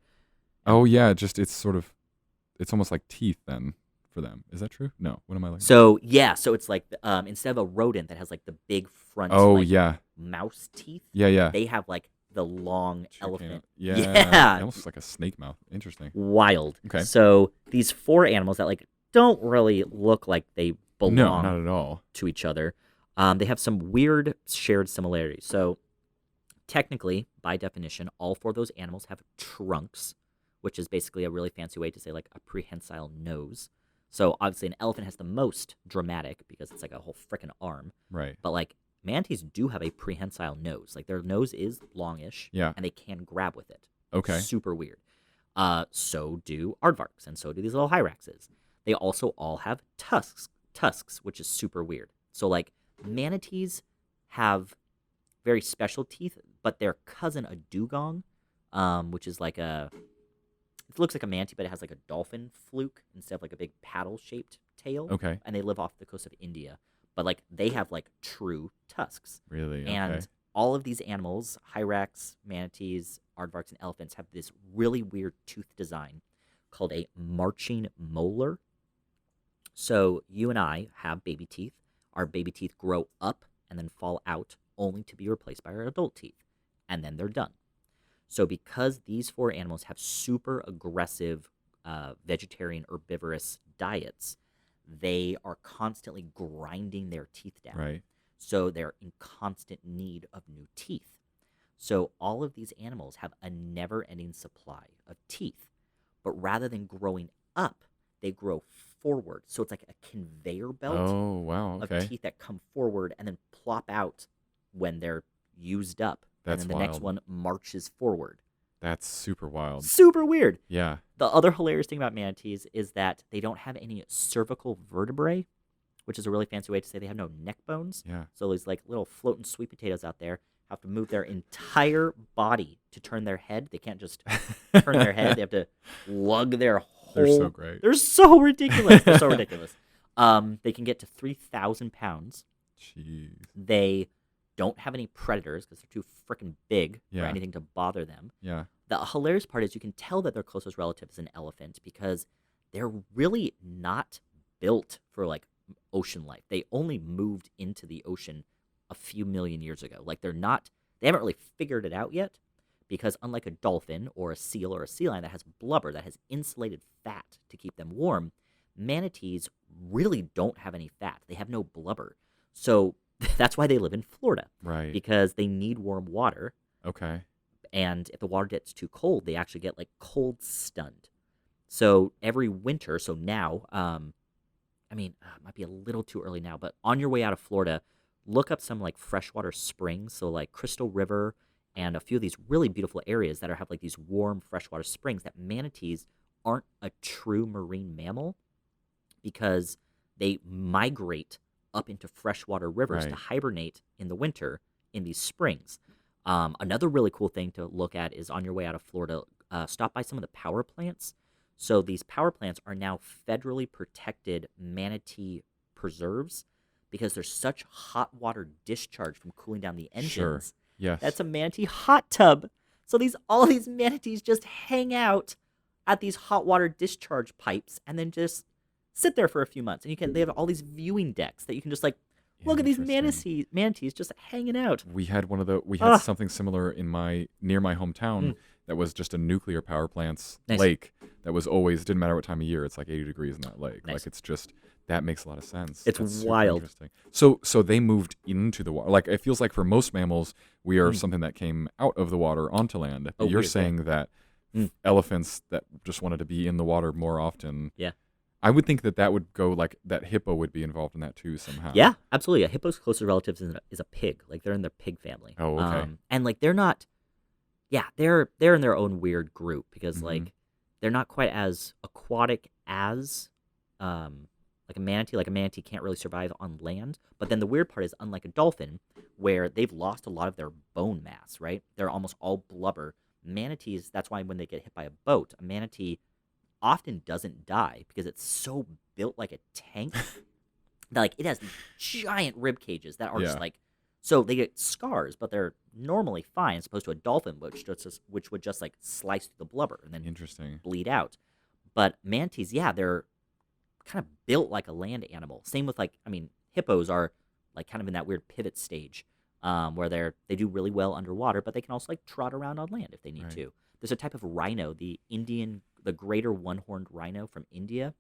S1: Oh yeah, it's almost like teeth then for them. Is that true? No. What am I like?
S2: So yeah, so it's like instead of a rodent that has like the big front
S1: yeah.
S2: mouse teeth,
S1: Yeah.
S2: they have like the long
S1: Chicken.
S2: elephant.
S1: Yeah.
S2: Yeah.
S1: It almost looks like a snake mouth. Interesting.
S2: Wild.
S1: Okay.
S2: So these 4 animals that like don't really look like they belong
S1: No, not at all.
S2: to each other. They have some weird shared similarities. So technically, by definition, all 4 of those animals have trunks, which is basically a really fancy way to say like a prehensile nose. So obviously an elephant has the most dramatic because it's like a whole freaking arm.
S1: Right.
S2: But like manatees do have a prehensile nose. Like their nose is longish
S1: Yeah.
S2: and they can grab with it.
S1: Okay.
S2: Super weird. So do aardvarks and so do these little hyraxes. They also all have tusks, which is super weird. So like manatees have very special teeth, but their cousin a dugong, which is like it looks like a manatee, but it has like a dolphin fluke instead of like a big paddle-shaped tail.
S1: Okay.
S2: And they live off the coast of India, but like they have like true tusks.
S1: Really. Okay.
S2: And all of these animals, hyrax, manatees, aardvarks, and elephants, have this really weird tooth design called a marching molar. So you and I have baby teeth. Our baby teeth grow up and then fall out, only to be replaced by our adult teeth. And then they're done. So because these 4 animals have super aggressive vegetarian herbivorous diets, they are constantly grinding their teeth down.
S1: Right.
S2: So they're in constant need of new teeth. So all of these animals have a never-ending supply of teeth. But rather than growing up, they grow forward. So it's like a conveyor belt
S1: Oh wow.
S2: of
S1: Okay.
S2: teeth that come forward and then plop out when they're used up.
S1: That's
S2: and then the next
S1: wild.
S2: one marches forward.
S1: That's super wild.
S2: Super weird.
S1: Yeah.
S2: The other hilarious thing about manatees is that they don't have any cervical vertebrae, which is a really fancy way to say they have no neck bones.
S1: Yeah.
S2: So these like little floating sweet potatoes out there have to move their entire body to turn their head. They can't just turn their head. They have to lug their whole...
S1: They're so great.
S2: They're so ridiculous. They're so ridiculous. They can get to 3,000 pounds.
S1: Jeez.
S2: They don't have any predators because they're too freaking big for
S1: Yeah.
S2: anything to bother them.
S1: Yeah.
S2: The hilarious part is you can tell that their closest relative is an elephant because they're really not built for like ocean life. They only moved into the ocean a few million years ago. Like they haven't really figured it out yet because unlike a dolphin or a seal or a sea lion that has blubber that has insulated fat to keep them warm, manatees really don't have any fat. They have no blubber. So that's why they live in Florida.
S1: Right.
S2: Because they need warm water.
S1: Okay.
S2: And if the water gets too cold, they actually get like cold stunned. So every winter, so now, it might be a little too early now, but on your way out of Florida, look up some like freshwater springs. So like Crystal River and a few of these really beautiful areas that have like these warm freshwater springs that manatees aren't a true marine mammal because they migrate up into freshwater rivers to
S1: Right.
S2: hibernate in the winter in these springs. Another really cool thing to look at is on your way out of Florida, stop by some of the power plants. So these power plants are now federally protected manatee preserves because there's such hot water discharge from cooling down the engines.
S1: Sure. Yes.
S2: That's a manatee hot tub. So all of these manatees just hang out at these hot water discharge pipes and then just sit there for a few months. And they have all these viewing decks that you can just like look at these
S1: Interesting.
S2: manatees just hanging out.
S1: We had something similar near my hometown. that was just a nuclear power plant's
S2: Nice.
S1: lake that was always, didn't matter what time of year, it's like 80 degrees in that lake.
S2: Nice.
S1: Like it's just, that makes a lot of sense.
S2: It's
S1: That's super
S2: wild.
S1: interesting. So they moved into the water. Like it feels like for most mammals, we are something that came out of the water onto land. But you're
S2: weird,
S1: saying that elephants that just wanted to be in the water more often.
S2: Yeah.
S1: I would think that would go like that hippo would be involved in that too somehow.
S2: Yeah, absolutely. A hippo's closest relatives is a pig. Like they're in the pig family.
S1: Oh, okay.
S2: And like they're not. Yeah, they're in their own weird group because like they're not quite as aquatic as like a manatee. Like a manatee can't really survive on land. But then the weird part is, unlike a dolphin, where they've lost a lot of their bone mass, right? They're almost all blubber. Manatees, that's why when they get hit by a boat, a manatee often doesn't die because it's so built like a tank that like it has these giant rib cages that are just like, so they get scars, but they're normally fine, as opposed to a dolphin, which would just like slice through the blubber and then bleed out. But manatees, yeah, they're kind of built like a land animal. Same with like, I mean, hippos are like kind of in that weird pivot stage where they do really well underwater, but they can also like trot around on land if they need to. There's a type of rhino, the greater one-horned rhino from India,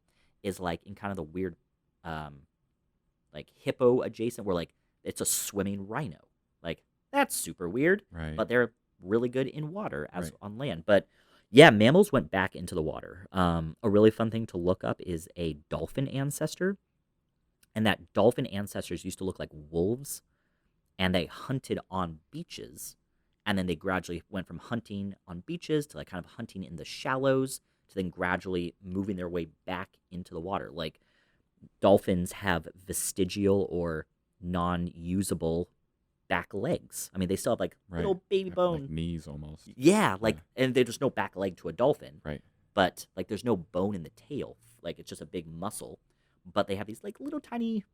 S2: is like in kind of the weird, like hippo adjacent, where like it's a swimming rhino. Like that's super weird, but they're really good in water as on land. But yeah, mammals went back into the water. A really fun thing to look up is a dolphin ancestor, and that dolphin ancestors used to look like wolves, and they hunted on beaches. And then they gradually went from hunting on beaches to like kind of hunting in the shallows to then gradually moving their way back into the water. Like dolphins have vestigial or non-usable back legs. I mean, they still have like little baby bone
S1: like knees almost.
S2: Yeah, like and there's no back leg to a dolphin.
S1: Right.
S2: But like there's no bone in the tail. Like it's just a big muscle. But they have these like little tiny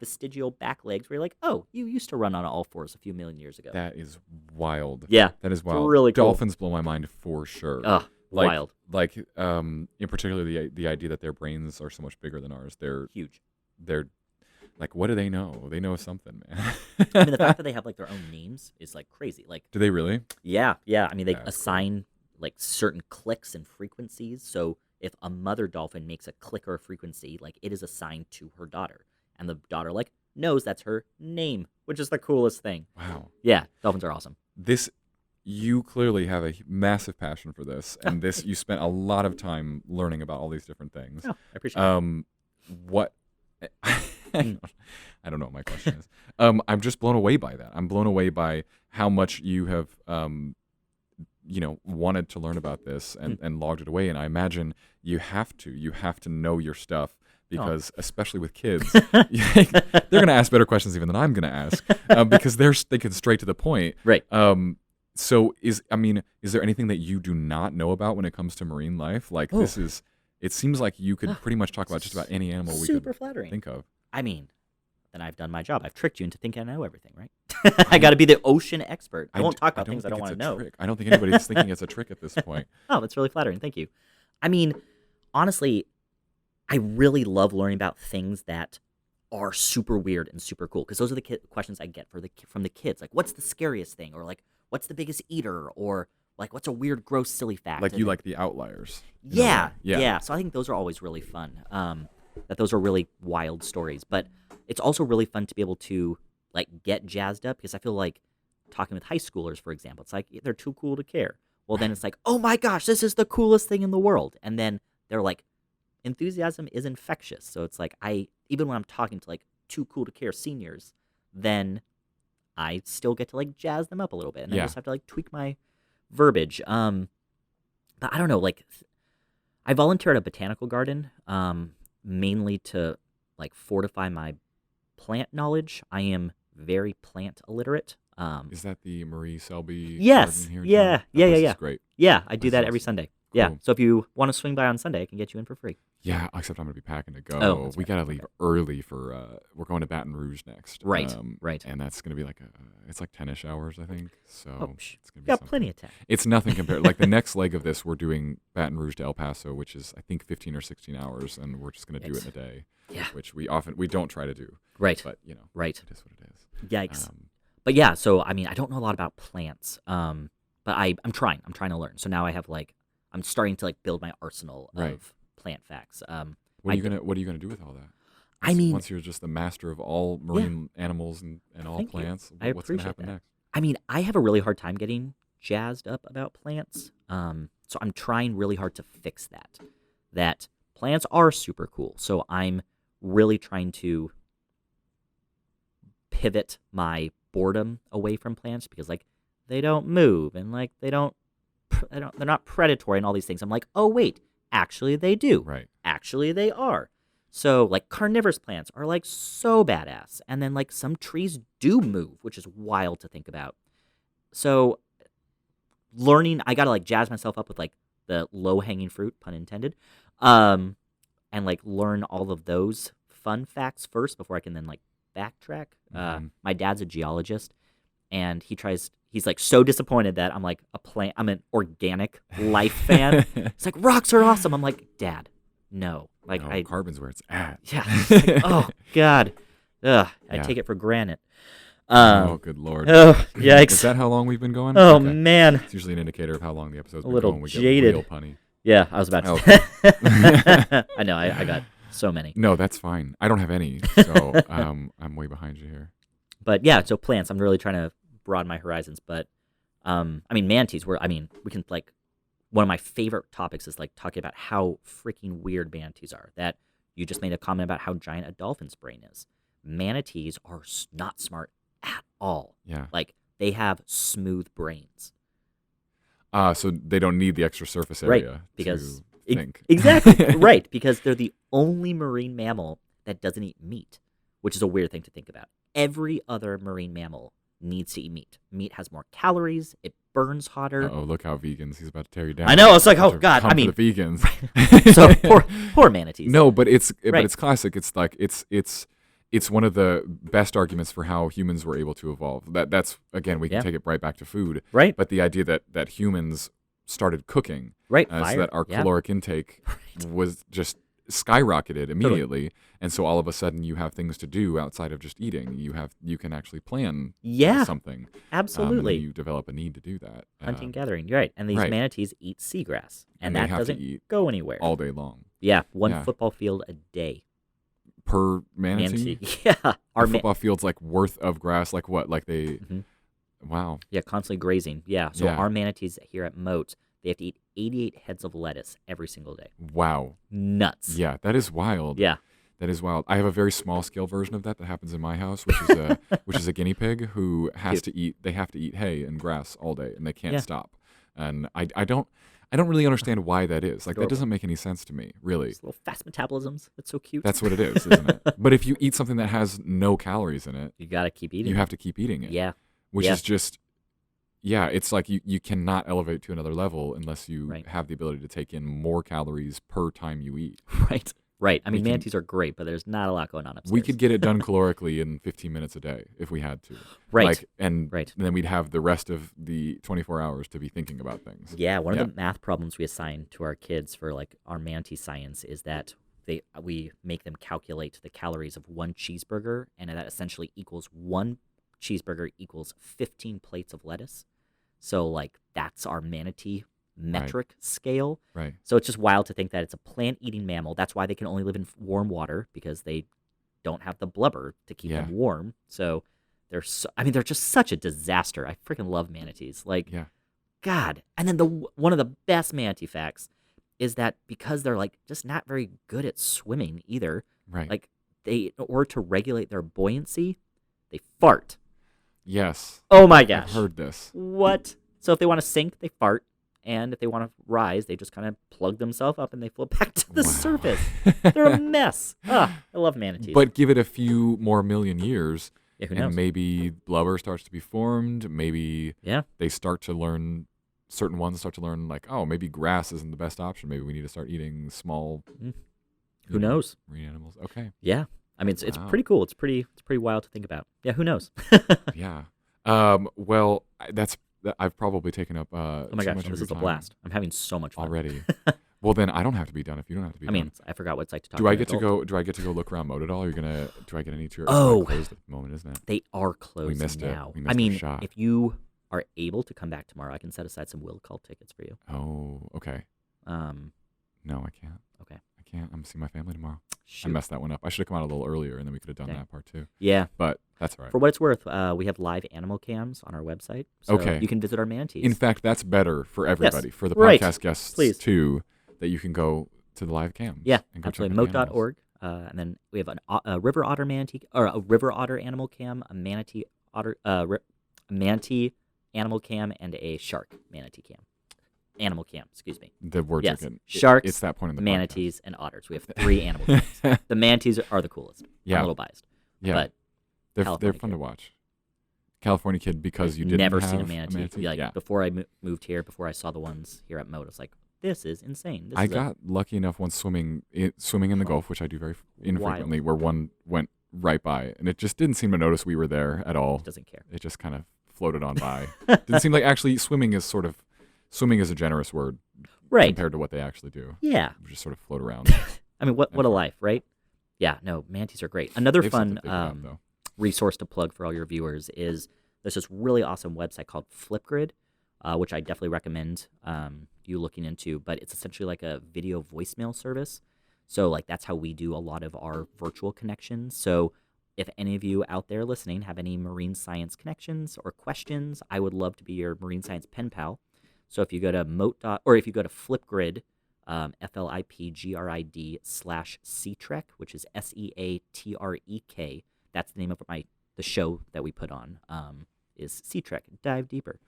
S2: vestigial back legs where you're like, oh, you used to run on all fours a few million years ago.
S1: That is wild.
S2: Yeah.
S1: That is wild.
S2: Really cool.
S1: Dolphins blow my mind for sure.
S2: Wild.
S1: Like, in particular, the idea that their brains are so much bigger than ours. They're
S2: huge.
S1: They're like, what do they know? They know something, man.
S2: I mean, the fact that they have like their own names is like crazy. Like,
S1: do they really?
S2: Yeah. I mean, they assign like certain clicks and frequencies. So if a mother dolphin makes a click or a frequency, like it is assigned to her daughter. And the daughter like knows that's her name, which is the coolest thing.
S1: Wow.
S2: Yeah, dolphins are awesome.
S1: You clearly have a massive passion for this, and you spent a lot of time learning about all these different things.
S2: Oh, I appreciate it.
S1: What? I don't know what my question is. I'm just blown away by that. I'm blown away by how much you have, wanted to learn about this and logged it away. And I imagine you have to know your stuff. Because especially with kids, they're going to ask better questions even than I'm going to ask because they're thinking straight to the point.
S2: Right.
S1: So is there anything that you do not know about when it comes to marine life? Like it seems like you could pretty much talk about just about any animal we could think of.
S2: I mean, then I've done my job. I've tricked you into thinking I know everything, right? I got to be the ocean expert. I won't talk about things I don't want to know.
S1: Trick. I don't think anybody's thinking it's a trick at this point.
S2: Oh, that's really flattering. Thank you. I mean, honestly, I really love learning about things that are super weird and super cool because those are the questions I get from the kids. Like, what's the scariest thing? Or like, what's the biggest eater? Or like, what's a weird, gross, silly fact?
S1: Like, you like the outliers.
S2: Yeah. So I think those are always really fun. That those are really wild stories. But it's also really fun to be able to like get jazzed up because I feel like talking with high schoolers, for example, it's like they're too cool to care. Well, then it's like, oh my gosh, this is the coolest thing in the world. And then they're like, enthusiasm is infectious. So it's like even when I'm talking to like too cool to care seniors, then I still get to like jazz them up a little bit. And I just have to like tweak my verbiage. But I don't know, like I volunteer at a botanical garden, mainly to like fortify my plant knowledge. I am very plant illiterate.
S1: Is that the Marie Selby
S2: Yes.
S1: garden here?
S2: Yeah.
S1: That's great.
S2: Yeah, I do that every Sunday.
S1: Cool.
S2: Yeah. So if you want to swing by on Sunday, I can get you in for free.
S1: Yeah, except I'm going to be packing to go.
S2: Oh,
S1: we got to leave early for, we're going to Baton Rouge next.
S2: Right.
S1: And that's going to be like, it's like 10-ish hours, I think. So it's going to be
S2: got plenty of time.
S1: It's nothing compared. Like the next leg of this, we're doing Baton Rouge to El Paso, which is, I think, 15 or 16 hours. And we're just going to do it in a day.
S2: Yeah.
S1: Which we don't try to do.
S2: Right.
S1: But,
S2: right.
S1: It is what it is.
S2: Yikes. But yeah, so, I mean, I don't know a lot about plants. but I'm trying to learn. So now I have I'm starting to build my arsenal
S1: Right.
S2: of plant facts.
S1: What are you gonna do with all that?
S2: I mean,
S1: Once you're just the master of all marine animals and all
S2: Thank you.
S1: plants,
S2: I
S1: what's gonna
S2: appreciate
S1: happen
S2: that.
S1: next?
S2: I mean, I have a really hard time getting jazzed up about plants. So I'm trying really hard to fix that. That plants are super cool. So I'm really trying to pivot my boredom away from plants because they don't move and they're not predatory and all these things. I'm like, oh wait, actually they do.
S1: Right.
S2: Actually they are. So carnivorous plants are so badass, and then some trees do move, which is wild to think about. So learning, I gotta jazz myself up with the low hanging fruit, pun intended, and learn all of those fun facts first before I can then backtrack. My dad's a geologist, and he's so disappointed that I'm I'm an organic life fan. It's rocks are awesome. I'm like, Dad, no.
S1: Carbon's where it's at.
S2: Yeah. Oh God. Ugh. I take it for granted.
S1: Oh, good Lord.
S2: Oh, yikes.
S1: Is that how long we've been going?
S2: Oh
S1: Okay.
S2: man.
S1: It's usually an indicator of how long the episode's been
S2: little
S1: going. We
S2: jaded.
S1: get real punny.
S2: Yeah, I was about to say. I know, I got so many.
S1: No, that's fine. I don't have any, so I'm way behind you here.
S2: But yeah, so plants, I'm really trying to broaden my horizons. But manatees, we can one of my favorite topics is talking about how freaking weird manatees are. That you just made a comment about how giant a dolphin's brain is. Manatees are not smart at all.
S1: Yeah.
S2: They have smooth brains.
S1: So they don't need the extra surface area
S2: because
S1: to think.
S2: Exactly, right, because they're the only marine mammal that doesn't eat meat, which is a weird thing to think about. Every other marine mammal needs to eat meat. Meat has more calories. It burns hotter.
S1: Oh, look how vegans! He's about to tear you down.
S2: I know. It's oh God.
S1: Come for the vegans.
S2: So poor manatees.
S1: No, but it's classic. It's one of the best arguments for how humans were able to evolve. That's again, we can take it right back to food.
S2: Right.
S1: But the idea that humans started cooking,
S2: right,
S1: so that our caloric intake was just skyrocketed immediately, and so all of a sudden you have things to do outside of just eating. You can actually plan something.
S2: Absolutely.
S1: You develop a need to do that.
S2: Hunting, gathering, you're right. And these manatees eat seagrass, and that doesn't go anywhere
S1: all day long.
S2: Yeah, one football field a day.
S1: Per manatee?
S2: Yeah.
S1: Our football field's worth of grass, what? Wow.
S2: Yeah, constantly grazing. Yeah. So our manatees here at Mote, they have to eat 88 heads of lettuce every single day.
S1: Wow.
S2: Nuts.
S1: Yeah, that is wild.
S2: Yeah.
S1: That is wild. I have a very small scale version of that happens in my house, which is a guinea pig who has to eat. They have to eat hay and grass all day, and they can't stop. And I don't really understand why that is. That doesn't make any sense to me, really.
S2: Those little fast metabolisms. That's so cute.
S1: That's what it is, isn't it? But if you eat something that has no calories in it,
S2: you gotta keep eating.
S1: You have to keep eating it.
S2: Yeah.
S1: Which is just, it's you cannot elevate to another level unless you have the ability to take in more calories per time you eat.
S2: Right. Manatees are great, but there's not a lot going on upstairs.
S1: We could get it done calorically in 15 minutes a day if we had to.
S2: Right.
S1: And then we'd have the rest of the 24 hours to be thinking about things.
S2: Yeah, one of the math problems we assign to our kids for our manatee science is that we make them calculate the calories of one cheeseburger, and that essentially equals one cheeseburger equals 15 plates of lettuce. So that's our manatee metric scale.
S1: Right.
S2: So it's just wild to think that it's a plant-eating mammal. That's why they can only live in warm water, because they don't have the blubber to keep them warm. So they're just such a disaster. I freaking love manatees. God. And then one of the best manatee facts is that because they're just not very good at swimming either.
S1: Right.
S2: In order to regulate their buoyancy, they fart.
S1: Yes.
S2: Oh my gosh.
S1: I've heard this.
S2: What? So if they want to sink, they fart. And if they want to rise, they just kind of plug themselves up and they float back to the surface. They're a mess. I love manatees.
S1: But give it a few more million years,
S2: who knows?
S1: And maybe blubber starts to be formed. Maybe they start to learn, certain ones start to learn maybe grass isn't the best option. Maybe we need to start eating small.
S2: Who knows?
S1: Marine animals. Okay.
S2: Yeah. It's pretty cool. It's pretty wild to think about. Yeah. Who knows?
S1: Yeah. Well, I've probably taken up
S2: oh my gosh, this is a blast. I'm having so much fun
S1: already. Well, then I don't have to be done if you don't have to be done.
S2: I forgot what it's like to talk
S1: do
S2: to
S1: I
S2: an
S1: get
S2: adult.
S1: Do I get to go look around Mote at all? Do I get any tours?
S2: Oh.
S1: It's closed at the moment, isn't it?
S2: They are closed
S1: we missed
S2: now.
S1: it. We missed a shot.
S2: If you are able to come back tomorrow, I can set aside some will call tickets for you.
S1: Oh, okay. No, I can't.
S2: Okay.
S1: I can't. I'm seeing my family tomorrow.
S2: Shoot.
S1: I messed that one up. I should have come out a little earlier, and then we could have done
S2: Dang.
S1: that part too.
S2: Yeah.
S1: But that's all right.
S2: For what it's worth, we have live animal cams on our website. So
S1: Okay.
S2: you can visit our manatees.
S1: In fact, that's better for everybody, for the
S2: Right.
S1: podcast guests
S2: Please.
S1: too, that you can go to the live cams.
S2: Yeah,
S1: and go
S2: absolutely.
S1: check out the animals.
S2: Mote.org. And then we have a river otter manatee, or a river otter animal cam, a manatee otter, manatee animal cam, and a shark manatee cam. Animal cam, excuse me.
S1: The words
S2: Yes.
S1: are good.
S2: Sharks,
S1: It's that point in the
S2: manatees, and otters. We have 3 animal cams. The manatees are the coolest.
S1: Yeah.
S2: I'm a little biased.
S1: Yeah,
S2: But
S1: they're
S2: California
S1: fun to
S2: kid.
S1: watch. California kid, because you didn't
S2: never
S1: have
S2: seen a manatee. Like,
S1: Yeah,
S2: before I moved here, before I saw the ones here at Mote, I was like, this is insane. This
S1: I
S2: is
S1: got lucky enough once swimming in the Gulf, which I do very infrequently, where one went right by, and it just didn't seem to notice we were there at all.
S2: doesn't care.
S1: It just kind of floated on by. Didn't seem like actually swimming is a generous word
S2: Right.
S1: compared to what they actually do.
S2: Yeah.
S1: Just sort of float around.
S2: I mean, what a life, right? Yeah, no, manatees are great. Another
S1: They've
S2: fun
S1: something figured out, though.
S2: resource to plug for all your viewers is there's this really awesome website called Flipgrid, which I definitely recommend you looking into. But it's essentially like a video voicemail service. So like that's how we do a lot of our virtual connections. So if any of you out there listening have any marine science connections or questions, I would love to be your marine science pen pal. So if you go to or if you go to Flipgrid, FLIPGRID/SeaTrek, which is SEATREK. That's the name of the show that we put on. Is SeaTrek, Dive Deeper.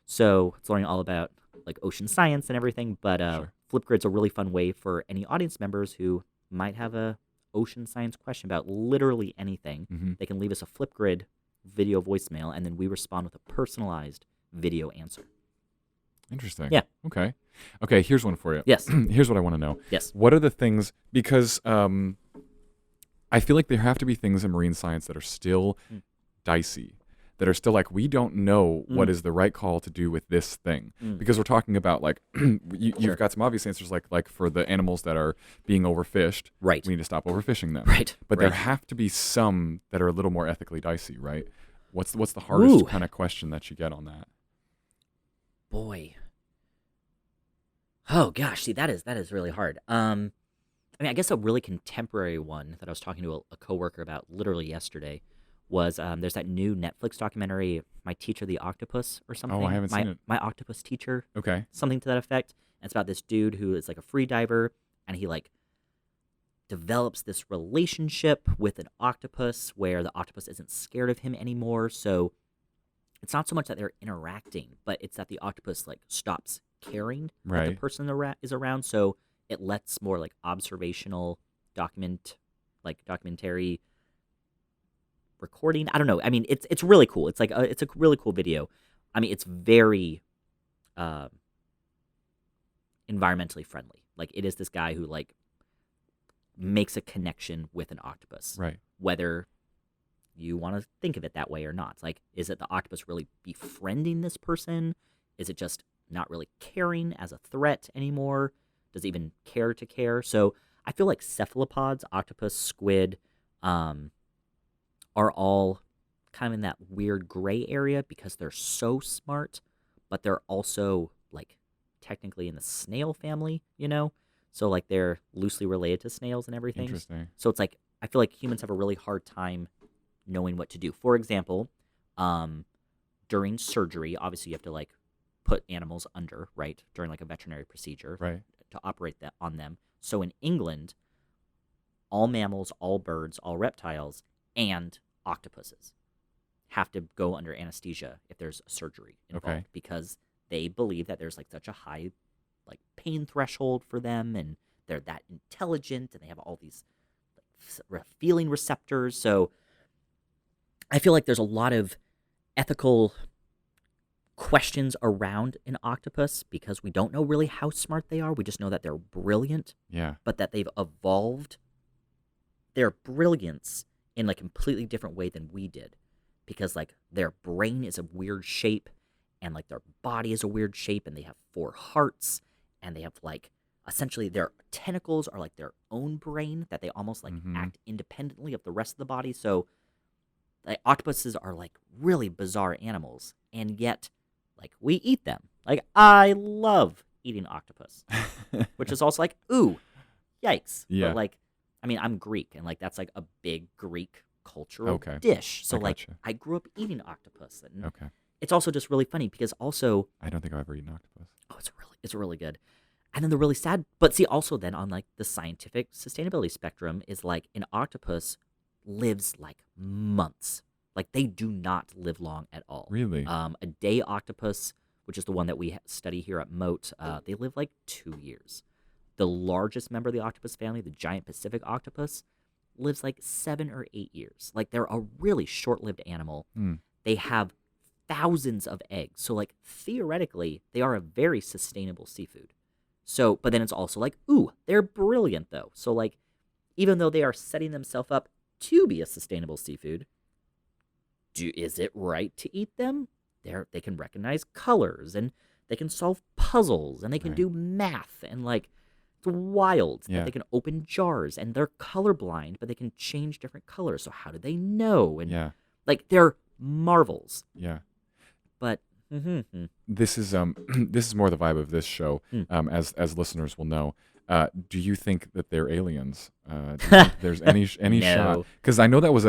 S2: So it's learning all about like ocean science and everything. But
S1: Sure.
S2: Flipgrid's a really fun way for any audience members who might have a ocean science question about literally anything.
S1: Mm-hmm.
S2: They can leave us a Flipgrid video voicemail, and then we respond with a personalized video answer.
S1: Interesting.
S2: Yeah.
S1: Okay. Okay, here's one for you.
S2: Yes.
S1: Here's what I want to know.
S2: Yes.
S1: What are the things, because I feel like there have to be things in marine science that are still dicey, that are still like, we don't know what is the right call to do with this thing. Because we're talking about like, you've got some obvious answers like for the animals that are being overfished,
S2: Right.
S1: we need to stop overfishing them.
S2: Right.
S1: But
S2: right.
S1: there have to be some that are a little more ethically dicey, right? What's the hardest
S2: Ooh.
S1: kind of question that you get on that?
S2: Boy. Oh gosh, see that is really hard. I mean, I guess a really contemporary one that I was talking to a coworker about literally yesterday was there's that new Netflix documentary, My Teacher the Octopus or something.
S1: Oh, I haven't seen it.
S2: My Octopus Teacher,
S1: Okay.
S2: something to that effect. And it's about this dude who is like a free diver, and he like develops this relationship with an octopus where the octopus isn't scared of him anymore. So it's not so much that they're interacting, but it's that the octopus like stops caring that the
S1: Right.
S2: person is around. So it lets more like observational documentary recording. I don't know. I mean, it's really cool. It's like it's a really cool video. I mean, it's very environmentally friendly. Like it is this guy who like makes a connection with an octopus,
S1: Right.
S2: whether you want to think of it that way or not. It's like, is it the octopus really befriending this person? Is it just not really caring as a threat anymore? Does it even care to care? So I feel like cephalopods, octopus, squid, are all kind of in that weird gray area because they're so smart, but they're also like technically in the snail family, you know? So like they're loosely related to snails and everything.
S1: Interesting.
S2: So it's like, I feel like humans have a really hard time knowing what to do. For example, during surgery, obviously you have to like put animals under, right? During like a veterinary procedure
S1: Right.
S2: to operate that on them. So in England, all mammals, all birds, all reptiles, and octopuses have to go under anesthesia if there's a surgery involved,
S1: Okay.
S2: because they believe that there's like such a high like pain threshold for them, and they're that intelligent, and they have all these like, feeling receptors. So I feel like there's a lot of ethical questions around an octopus because we don't know really how smart they are. We just know that they're brilliant,
S1: Yeah.
S2: but that they've evolved their brilliance in a completely different way than we did, because like their brain is a weird shape, and like their body is a weird shape, and they have 4 hearts, and they have like essentially their tentacles are like their own brain that they almost like act independently of the rest of the body. So like octopuses are like really bizarre animals, and yet like we eat them. Like I love eating octopus, which is also like, ooh, yikes.
S1: Yeah.
S2: But like, I mean, I'm Greek, and like that's like a big Greek cultural
S1: Okay.
S2: dish. So
S1: I
S2: like,
S1: gotcha.
S2: I grew up eating octopus, and
S1: Okay.
S2: it's also just really funny because also,
S1: I don't think I've ever eaten octopus.
S2: oh, it's really good. And then the really sad, but see, also then on like the scientific sustainability spectrum is like an octopus lives like months. Like they do not live long at all.
S1: Really?
S2: A day octopus, which is the one that we study here at Mote, they live like 2 years. The largest member of the octopus family, the giant Pacific octopus, lives like 7 or 8 years. Like they're a really short-lived animal.
S1: Hmm.
S2: They have thousands of eggs. So like theoretically, they are a very sustainable seafood. So, but then it's also like, ooh, they're brilliant though. So like, even though they are setting themselves up to be a sustainable seafood, is it right to eat them? They can recognize colors and they can solve puzzles and they can
S1: Right.
S2: do math and like it's wild
S1: Yeah.
S2: that they can open jars and they're colorblind, but they can change different colors. So how do they know? And
S1: Yeah.
S2: like they're marvels.
S1: Yeah.
S2: But
S1: This is this is more the vibe of this show, as listeners will know. Do you think that they're aliens? Do you think there's any shot?
S2: No.
S1: Because I know that was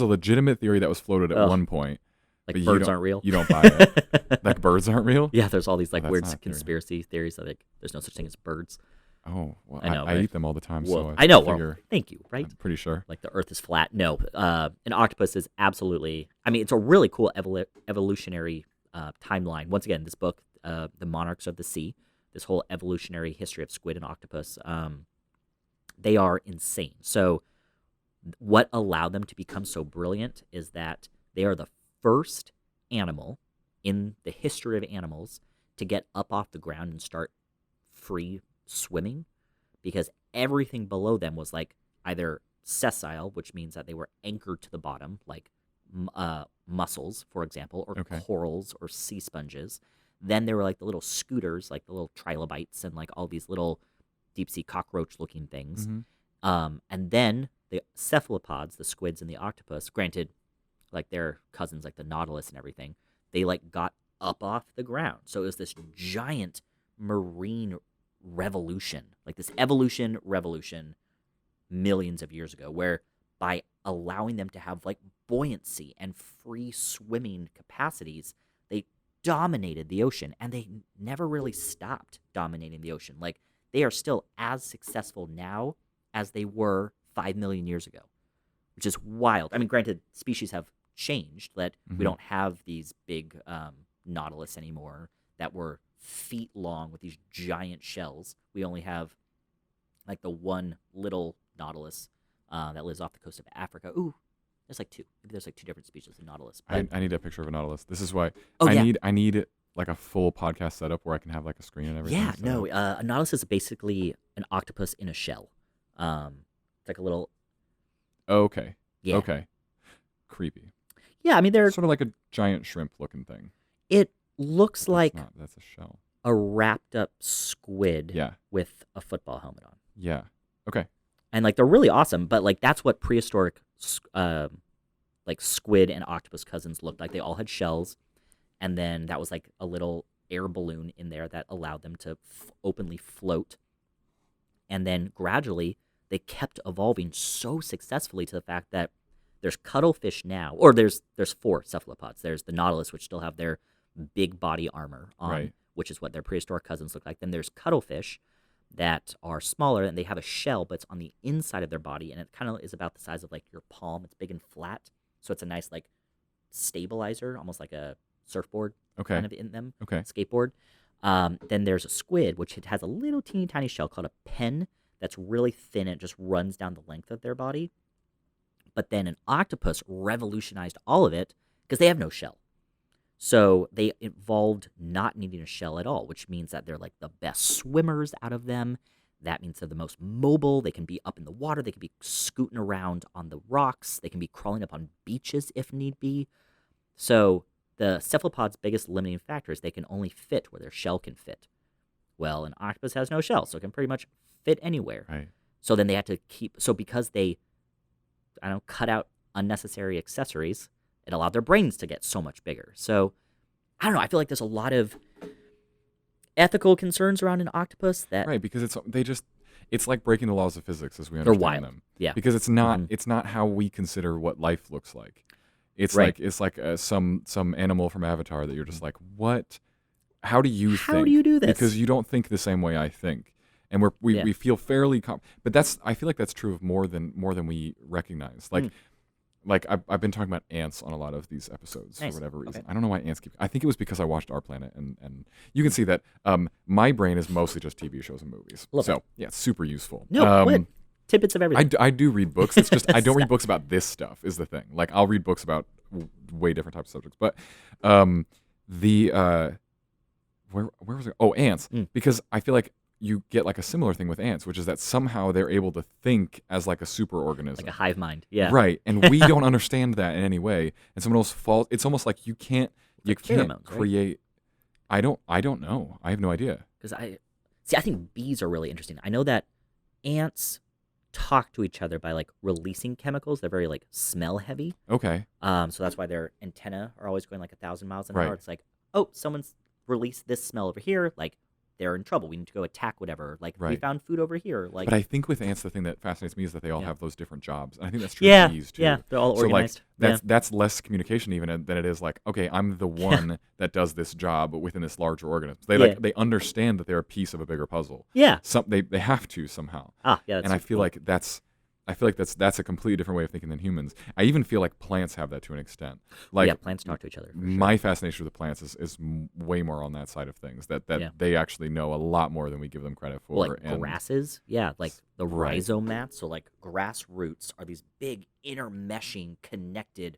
S1: a legitimate theory that was floated at
S2: Ugh.
S1: one point.
S2: Like
S1: but you
S2: birds
S1: don't-
S2: aren't real.
S1: You don't buy it. Like birds aren't real?
S2: Yeah, there's all these like
S1: that's
S2: weird
S1: not a theory.
S2: conspiracy theories that like there's no such thing as birds.
S1: Oh, well,
S2: I know,
S1: I
S2: right?
S1: eat them all the time,
S2: Well,
S1: so
S2: I know.
S1: figure,
S2: Well, thank you. Right?
S1: I'm pretty sure.
S2: Like the Earth is flat. No, an octopus is absolutely. I mean, it's a really cool evolutionary timeline. Once again, this book, "The Monarchs of the Sea," this whole evolutionary history of squid and octopus, they are insane. So, what allowed them to become so brilliant is that they are the first animal in the history of animals to get up off the ground and start free swimming, because everything below them was like either sessile, which means that they were anchored to the bottom, like mussels, for example, or
S1: Okay.
S2: corals or sea sponges. Then there were like the little scooters, like the little trilobites, and like all these little deep sea cockroach looking things. And then the cephalopods, the squids and the octopus, granted, like their cousins, like the nautilus and everything, they like got up off the ground. So it was this giant marine revolution, like this evolution revolution millions of years ago, where by allowing them to have like buoyancy and free swimming capacities, they dominated the ocean, and they never really stopped dominating the ocean. Like they are still as successful now as they were 5 million years ago, which is wild. I mean, granted, species have changed, that we don't have these big nautilus anymore that were feet long with these giant shells. We only have like the one little nautilus that lives off the coast of Africa. Ooh, there's like two. Maybe there's like two different species of nautilus. But,
S1: I need a picture of a nautilus. This is why
S2: Oh,
S1: I
S2: yeah.
S1: need like a full podcast setup where I can have like a screen and everything.
S2: yeah,
S1: set
S2: no,
S1: up.
S2: a nautilus is basically an octopus in a shell. It's like a little,
S1: Okay.
S2: yeah.
S1: Okay. Creepy.
S2: Yeah, I mean, they're,
S1: Sort of like a giant shrimp looking thing.
S2: it looks
S1: But
S2: like
S1: that's not. That's a shell.
S2: a wrapped up squid
S1: Yeah.
S2: with a football helmet on.
S1: Yeah. Okay.
S2: And like they're really awesome, but like that's what prehistoric like squid and octopus cousins looked like. They all had shells, and then that was like a little air balloon in there that allowed them to openly float. And then gradually they kept evolving so successfully to the fact that there's cuttlefish now, or there's 4 cephalopods. There's the nautilus, which still have their big body armor on,
S1: Right.
S2: which is what their prehistoric cousins look like. Then there's cuttlefish that are smaller, and they have a shell, but it's on the inside of their body, and it kind of is about the size of like your palm. It's big and flat, so it's a nice like stabilizer, almost like a surfboard
S1: Okay.
S2: kind of in them,
S1: Okay.
S2: skateboard. Then there's a squid, which it has a little teeny tiny shell called a pen that's really thin. And it just runs down the length of their body. But then an octopus revolutionized all of it because they have no shell. So they evolved not needing a shell at all, which means that they're like the best swimmers out of them. That means they're the most mobile. They can be up in the water. They can be scooting around on the rocks. They can be crawling up on beaches if need be. So the cephalopod's biggest limiting factor is they can only fit where their shell can fit. Well, an octopus has no shell, so it can pretty much fit anywhere.
S1: Right.
S2: So then they had to because they, cut out unnecessary accessories, it allowed their brains to get so much bigger. So I don't know. I feel like there's a lot of ethical concerns around an octopus that
S1: Right, because it's like breaking the laws of physics as we
S2: they're
S1: understand
S2: wild.
S1: them.
S2: Yeah.
S1: Because it's not how we consider what life looks like. It's
S2: Right.
S1: like some animal from Avatar that you're just like, what? How do you think?
S2: How do you do this?
S1: Because you don't think the same way I think, and we feel fairly but I feel like that's true of more than we recognize. Like I've been talking about ants on a lot of these episodes
S2: Nice.
S1: for whatever reason.
S2: Okay.
S1: I don't know why ants keep. I think it was because I watched Our Planet, and you can see that my brain is mostly just TV shows and movies.
S2: Love
S1: so
S2: it.
S1: yeah, it's super useful.
S2: No, what? Tidbits of everything.
S1: I do read books. It's just I don't read books about this stuff is the thing. Like I'll read books about way different types of subjects. But where was it? Oh, ants. Because I feel like you get like a similar thing with ants, which is that somehow they're able to think as like a super organism.
S2: Like a hive mind. Yeah.
S1: Right. And we don't understand that in any way. And someone else it's almost like you can't
S2: pheromones,
S1: create I don't know. I have no idea.
S2: Because I think bees are really interesting. I know that ants talk to each other by like releasing chemicals. They're very like smell heavy.
S1: Okay.
S2: So that's why their antennae are always going like 1,000 miles an hour.
S1: Right.
S2: It's like, oh, someone's released this smell over here. Like they're in trouble. We need to go attack whatever. Like we
S1: Right.
S2: found food over here. Like,
S1: But I think with ants, the thing that fascinates me is that they all
S2: Yeah.
S1: have those different jobs. And I think that's true
S2: yeah,
S1: of bees too.
S2: yeah, they're all
S1: So
S2: organized.
S1: like that's less communication even than it is like, okay, I'm the one that does this job within this larger organism. They understand that they're a piece of a bigger puzzle.
S2: Yeah.
S1: They have to somehow.
S2: Ah, yeah. That's
S1: And I
S2: super
S1: feel
S2: cool.
S1: like that's a completely different way of thinking than humans. I even feel like plants have that to an extent. Like
S2: yeah, plants talk to each other. For sure.
S1: my fascination with the plants is way more on that side of things. That they actually know a lot more than we give them credit for.
S2: Well, like
S1: and
S2: grasses, yeah, like the
S1: Right.
S2: rhizomats. So like grass roots are these big intermeshing, connected,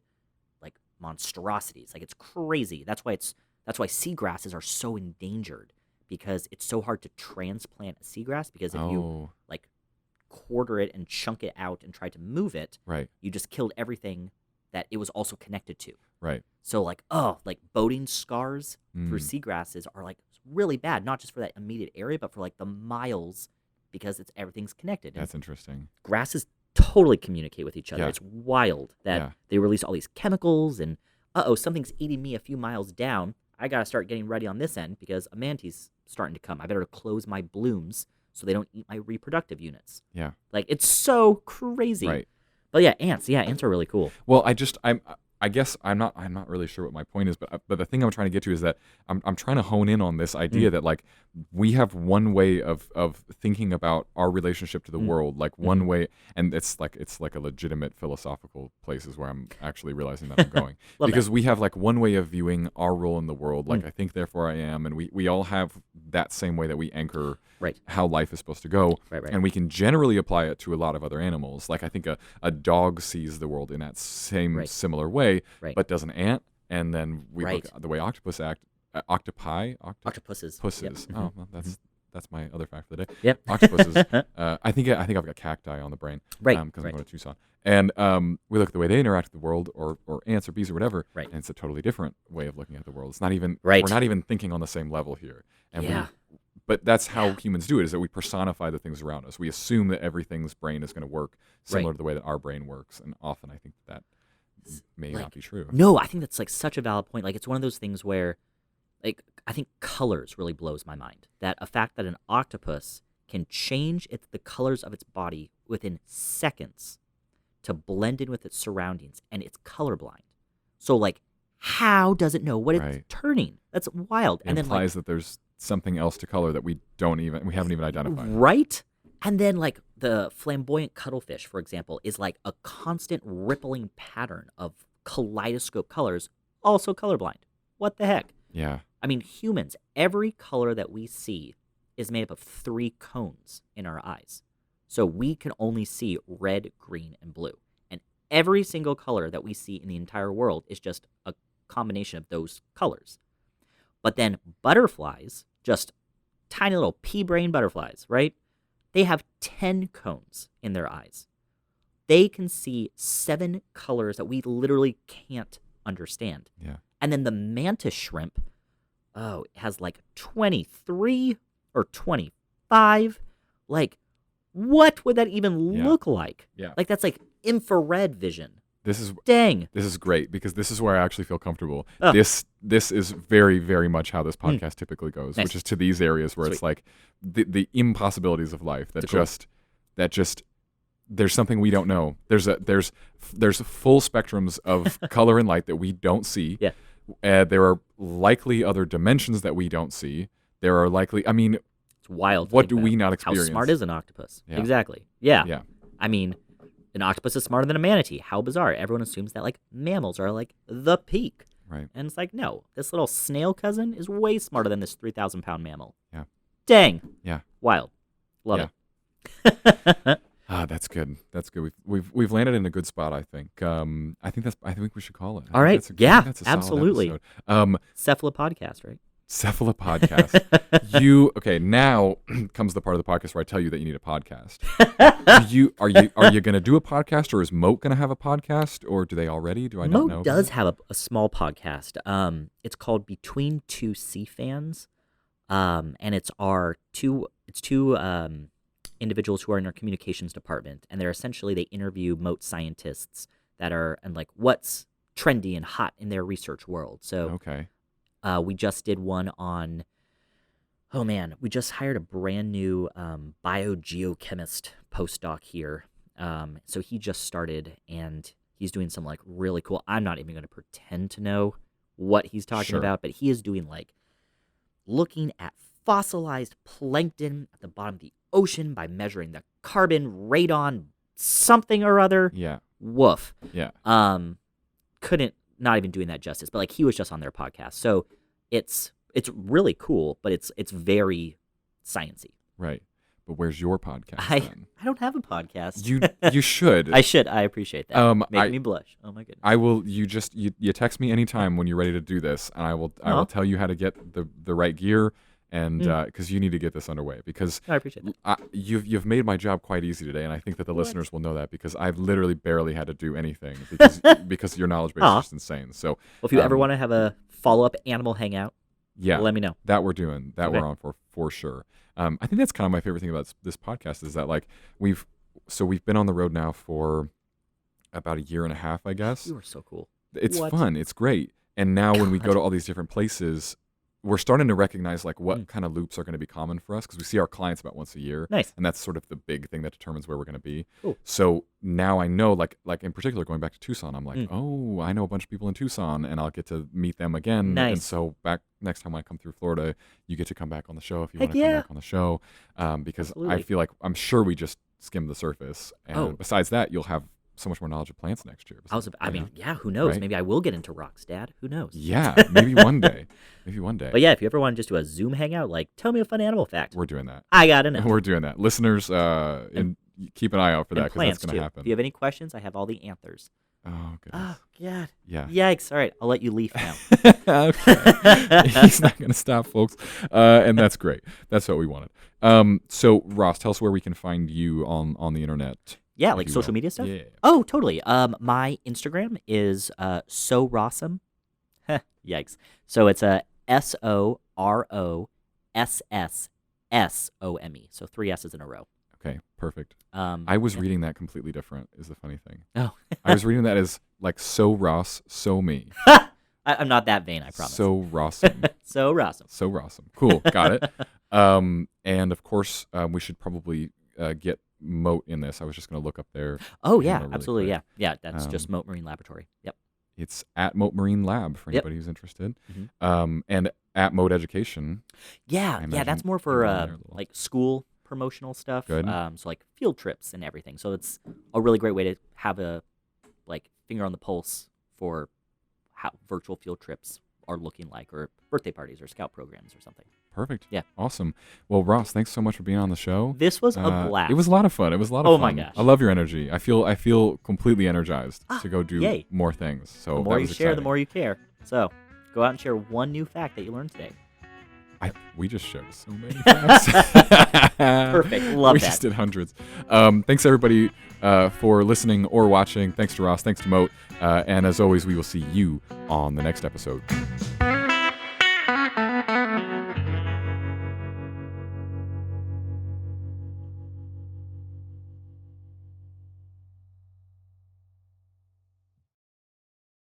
S2: like monstrosities. Like it's crazy. That's why seagrasses are so endangered because it's so hard to transplant a seagrass because if you like quarter it and chunk it out and try to move it,
S1: right,
S2: you just killed everything that it was also connected to.
S1: right.
S2: So like boating scars through seagrasses are like really bad, not just for that immediate area, but for like the miles because everything's connected.
S1: That's interesting.
S2: Grasses totally communicate with each other.
S1: Yeah.
S2: It's wild that they release all these chemicals and something's eating me a few miles down. I gotta start getting ready on this end because a manatee's starting to come. I better close my blooms so they don't eat my reproductive units.
S1: Yeah.
S2: Like it's so crazy.
S1: Right.
S2: But yeah, ants are really cool.
S1: Well, I guess I'm not really sure what my point is, but the thing I'm trying to get to is that I'm trying to hone in on this idea that like we have one way of thinking about our relationship to the world, like one way, and it's like a legitimate philosophical places where I'm actually realizing that I'm going because we have like one way of viewing our role in the world, like I think therefore I am, and we all have that same way that we anchor how life is supposed to go, and we can generally apply it to a lot of other animals. Like I think a dog sees the world in that same similar way. But does an ant, and then we look at the way octopus act. Octopuses.
S2: Yep.
S1: Oh, well, that's my other fact for the day.
S2: Yep.
S1: Octopuses. I think I've got cacti on the brain.
S2: Right.
S1: Because I'm going to Tucson, and we look at the way they interact with the world, or ants or bees or whatever.
S2: Right.
S1: And it's a totally different way of looking at the world. It's not even.
S2: Right.
S1: We're not even thinking on the same level here. And but that's how humans do it, is that we personify the things around us. We assume that everything's brain is going to work similar to the way that our brain works, and often I think that may not be true.
S2: No, I think that's like such a valid point. Like it's one of those things where like I think colors really blows my mind. That a fact that an octopus can change the colors of its body within seconds to blend in with its surroundings, and it's colorblind. So like how does it know what it's turning? That's wild.
S1: It
S2: and then
S1: implies that there's something else to color that we haven't even identified.
S2: Right? And then like the flamboyant cuttlefish, for example, is like a constant rippling pattern of kaleidoscope colors, also colorblind. What the heck?
S1: Yeah.
S2: I mean, humans, every color that we see is made up of 3 cones in our eyes. So we can only see red, green, and blue. And every single color that we see in the entire world is just a combination of those colors. But then butterflies, just tiny little pea-brain butterflies, right? They have 10 cones in their eyes. They can see 7 colors that we literally can't understand.
S1: Yeah.
S2: And then the mantis shrimp, it has like 23 or 25. Like, what would that even look like?
S1: Yeah.
S2: Like, that's like infrared vision. Dang.
S1: This is great because this is where I actually feel comfortable.
S2: Oh.
S1: This is very, very much how this podcast typically goes,
S2: Nice.
S1: which is to these areas where
S2: Sweet.
S1: it's like the impossibilities of life that
S2: Cool.
S1: just there's something we don't know. There's full spectrums of color and light that we don't see.
S2: Yeah.
S1: There are likely other dimensions that we don't see. There are likely, I mean,
S2: It's wild. to
S1: what
S2: think
S1: do
S2: about.
S1: we not experience?
S2: How smart is an octopus?
S1: Yeah.
S2: Exactly. Yeah.
S1: Yeah.
S2: I mean, an octopus is smarter than a manatee. How bizarre. Everyone assumes that, like, mammals are, like, the peak.
S1: Right.
S2: And it's like, no. This little snail cousin is way smarter than this 3,000-pound mammal.
S1: Yeah.
S2: Dang.
S1: Yeah.
S2: Wild. Love
S1: Yeah.
S2: it.
S1: That's good. That's good. We've landed in a good spot, I think. I think we should call it.
S2: All right.
S1: I think
S2: Yeah,
S1: that's a solid
S2: absolutely.
S1: episode.
S2: Cephala podcast, right?
S1: Cephala podcast. Okay, now comes the part of the podcast where I tell you that you need a podcast. Are you going to do a podcast, or is Mote going to have a podcast, or do they already? Do I not know?
S2: Mote does have a small podcast. It's called Between Two Sea Fans, and it's two individuals who are in our communications department, and they interview Mote scientists that are and like what's trendy and hot in their research world. So
S1: Okay.
S2: we just did one on. Oh man, we just hired a brand new biogeochemist postdoc here. So he just started, and he's doing some like really cool. I'm not even going to pretend to know what he's talking
S1: Sure.
S2: about, but he is doing like looking at fossilized plankton at the bottom of the ocean by measuring the carbon radon something or other.
S1: Yeah.
S2: Woof.
S1: Yeah.
S2: Couldn't not even doing that justice, but like he was just on their podcast. So it's really cool, but it's very sciencey.
S1: Right. But where's your podcast then?
S2: I don't have a podcast.
S1: You should.
S2: I should. I appreciate that. Make
S1: I-
S2: me blush. Oh my goodness.
S1: I will. You text me anytime when you're ready to do this, and I will tell you how to get the right gear, and because you need to get this underway, because
S2: I appreciate that.
S1: you've made my job quite easy today, and I think that the listeners will know that, because I've literally barely had to do anything because your knowledge base
S2: Aw.
S1: is just insane. So
S2: Well, if you ever want to have a follow-up animal hangout,
S1: yeah,
S2: let me know.
S1: that we're doing, that
S2: Okay.
S1: we're on for sure. I think that's kind of my favorite thing about this podcast is that like we've been on the road now for about a year and a half, I guess.
S2: You are so cool.
S1: It's
S2: What?
S1: fun. It's great. And now when we go
S2: God.
S1: to all these different places, we're starting to recognize like
S2: Mm.
S1: what kind of loops are going to be common for us, because we see our clients about once a year.
S2: Nice.
S1: And that's sort of the big thing that determines where we're going to be.
S2: Cool.
S1: So now I know, like in particular, going back to Tucson, I'm like,
S2: Mm.
S1: oh, I know a bunch of people in Tucson, and I'll get to meet them again.
S2: Nice.
S1: And so next time I come through Florida, you get to come back on the show if you
S2: Heck
S1: want to come
S2: yeah.
S1: back on the show, because
S2: Absolutely.
S1: I feel like I'm sure we just skimmed the surface. And
S2: Oh.
S1: besides that, you'll have so much more knowledge of plants next year.
S2: I
S1: you
S2: mean,
S1: know?
S2: yeah, who knows?
S1: Right?
S2: Maybe I will get into rocks, Dad. Who knows?
S1: Yeah, maybe one day. Maybe one day.
S2: But yeah, if you ever want to just do a Zoom hangout, like, tell me a fun animal fact.
S1: We're doing that.
S2: I gotta know.
S1: We're doing that. Listeners, and keep an eye out for that,
S2: And
S1: because
S2: plants
S1: that's going
S2: too.
S1: to happen.
S2: If you have any questions, I have all the anthers.
S1: Oh, goodness.
S2: Oh God.
S1: Yeah.
S2: Yikes! All right, I'll let you leave now.
S1: Okay. He's not going to stop, folks. And that's great. That's what we wanted. So, Ross, tell us where we can find you on the internet.
S2: Yeah,
S1: if
S2: like
S1: you
S2: social
S1: will.
S2: media stuff.
S1: Yeah.
S2: Oh, totally. My Instagram is so Rossum. Yikes! So it's a SOROSSSOME. So 3 S's in a row.
S1: Okay, perfect.
S2: I
S1: I was reading that completely different, is the funny thing.
S2: Oh,
S1: I was reading that as like so Ross, so me.
S2: I'm not that vain. I promise.
S1: So Rossum.
S2: So Rossum.
S1: So Rossum. Cool. Got it. And of course, we should probably get Mote in this. I was just going to look up there.
S2: Oh
S1: Yeah,
S2: yeah,
S1: really
S2: absolutely.
S1: quick.
S2: Yeah. That's just Mote Marine Laboratory. Yep.
S1: It's at Mote Marine Lab for
S2: Yep.
S1: anybody who's interested.
S2: Mhm.
S1: And at Mote Education.
S2: Yeah,
S1: imagine
S2: that's more
S1: you
S2: for
S1: were on there a little.
S2: like school promotional stuff.
S1: Good.
S2: So like field trips and everything. So it's a really great way to have a like finger on the pulse for how virtual field trips are looking like, or birthday parties or scout programs or something.
S1: Perfect.
S2: Yeah.
S1: Awesome. Well, Ross, thanks so much for being on the show.
S2: This was a blast.
S1: It was a lot of fun. It was a lot of
S2: Oh
S1: fun.
S2: my gosh.
S1: I love your energy. I feel completely energized to go do
S2: yay.
S1: more things. So
S2: The more
S1: that
S2: you
S1: was
S2: share, the
S1: exciting.
S2: more you care. So go out and share one new fact that you learned today.
S1: We just shared so many facts.
S2: Perfect. Love
S1: we
S2: that.
S1: just did hundreds. Thanks everybody for listening or watching. Thanks to Ross. Thanks to Mote. And as always, we will see you on the next episode.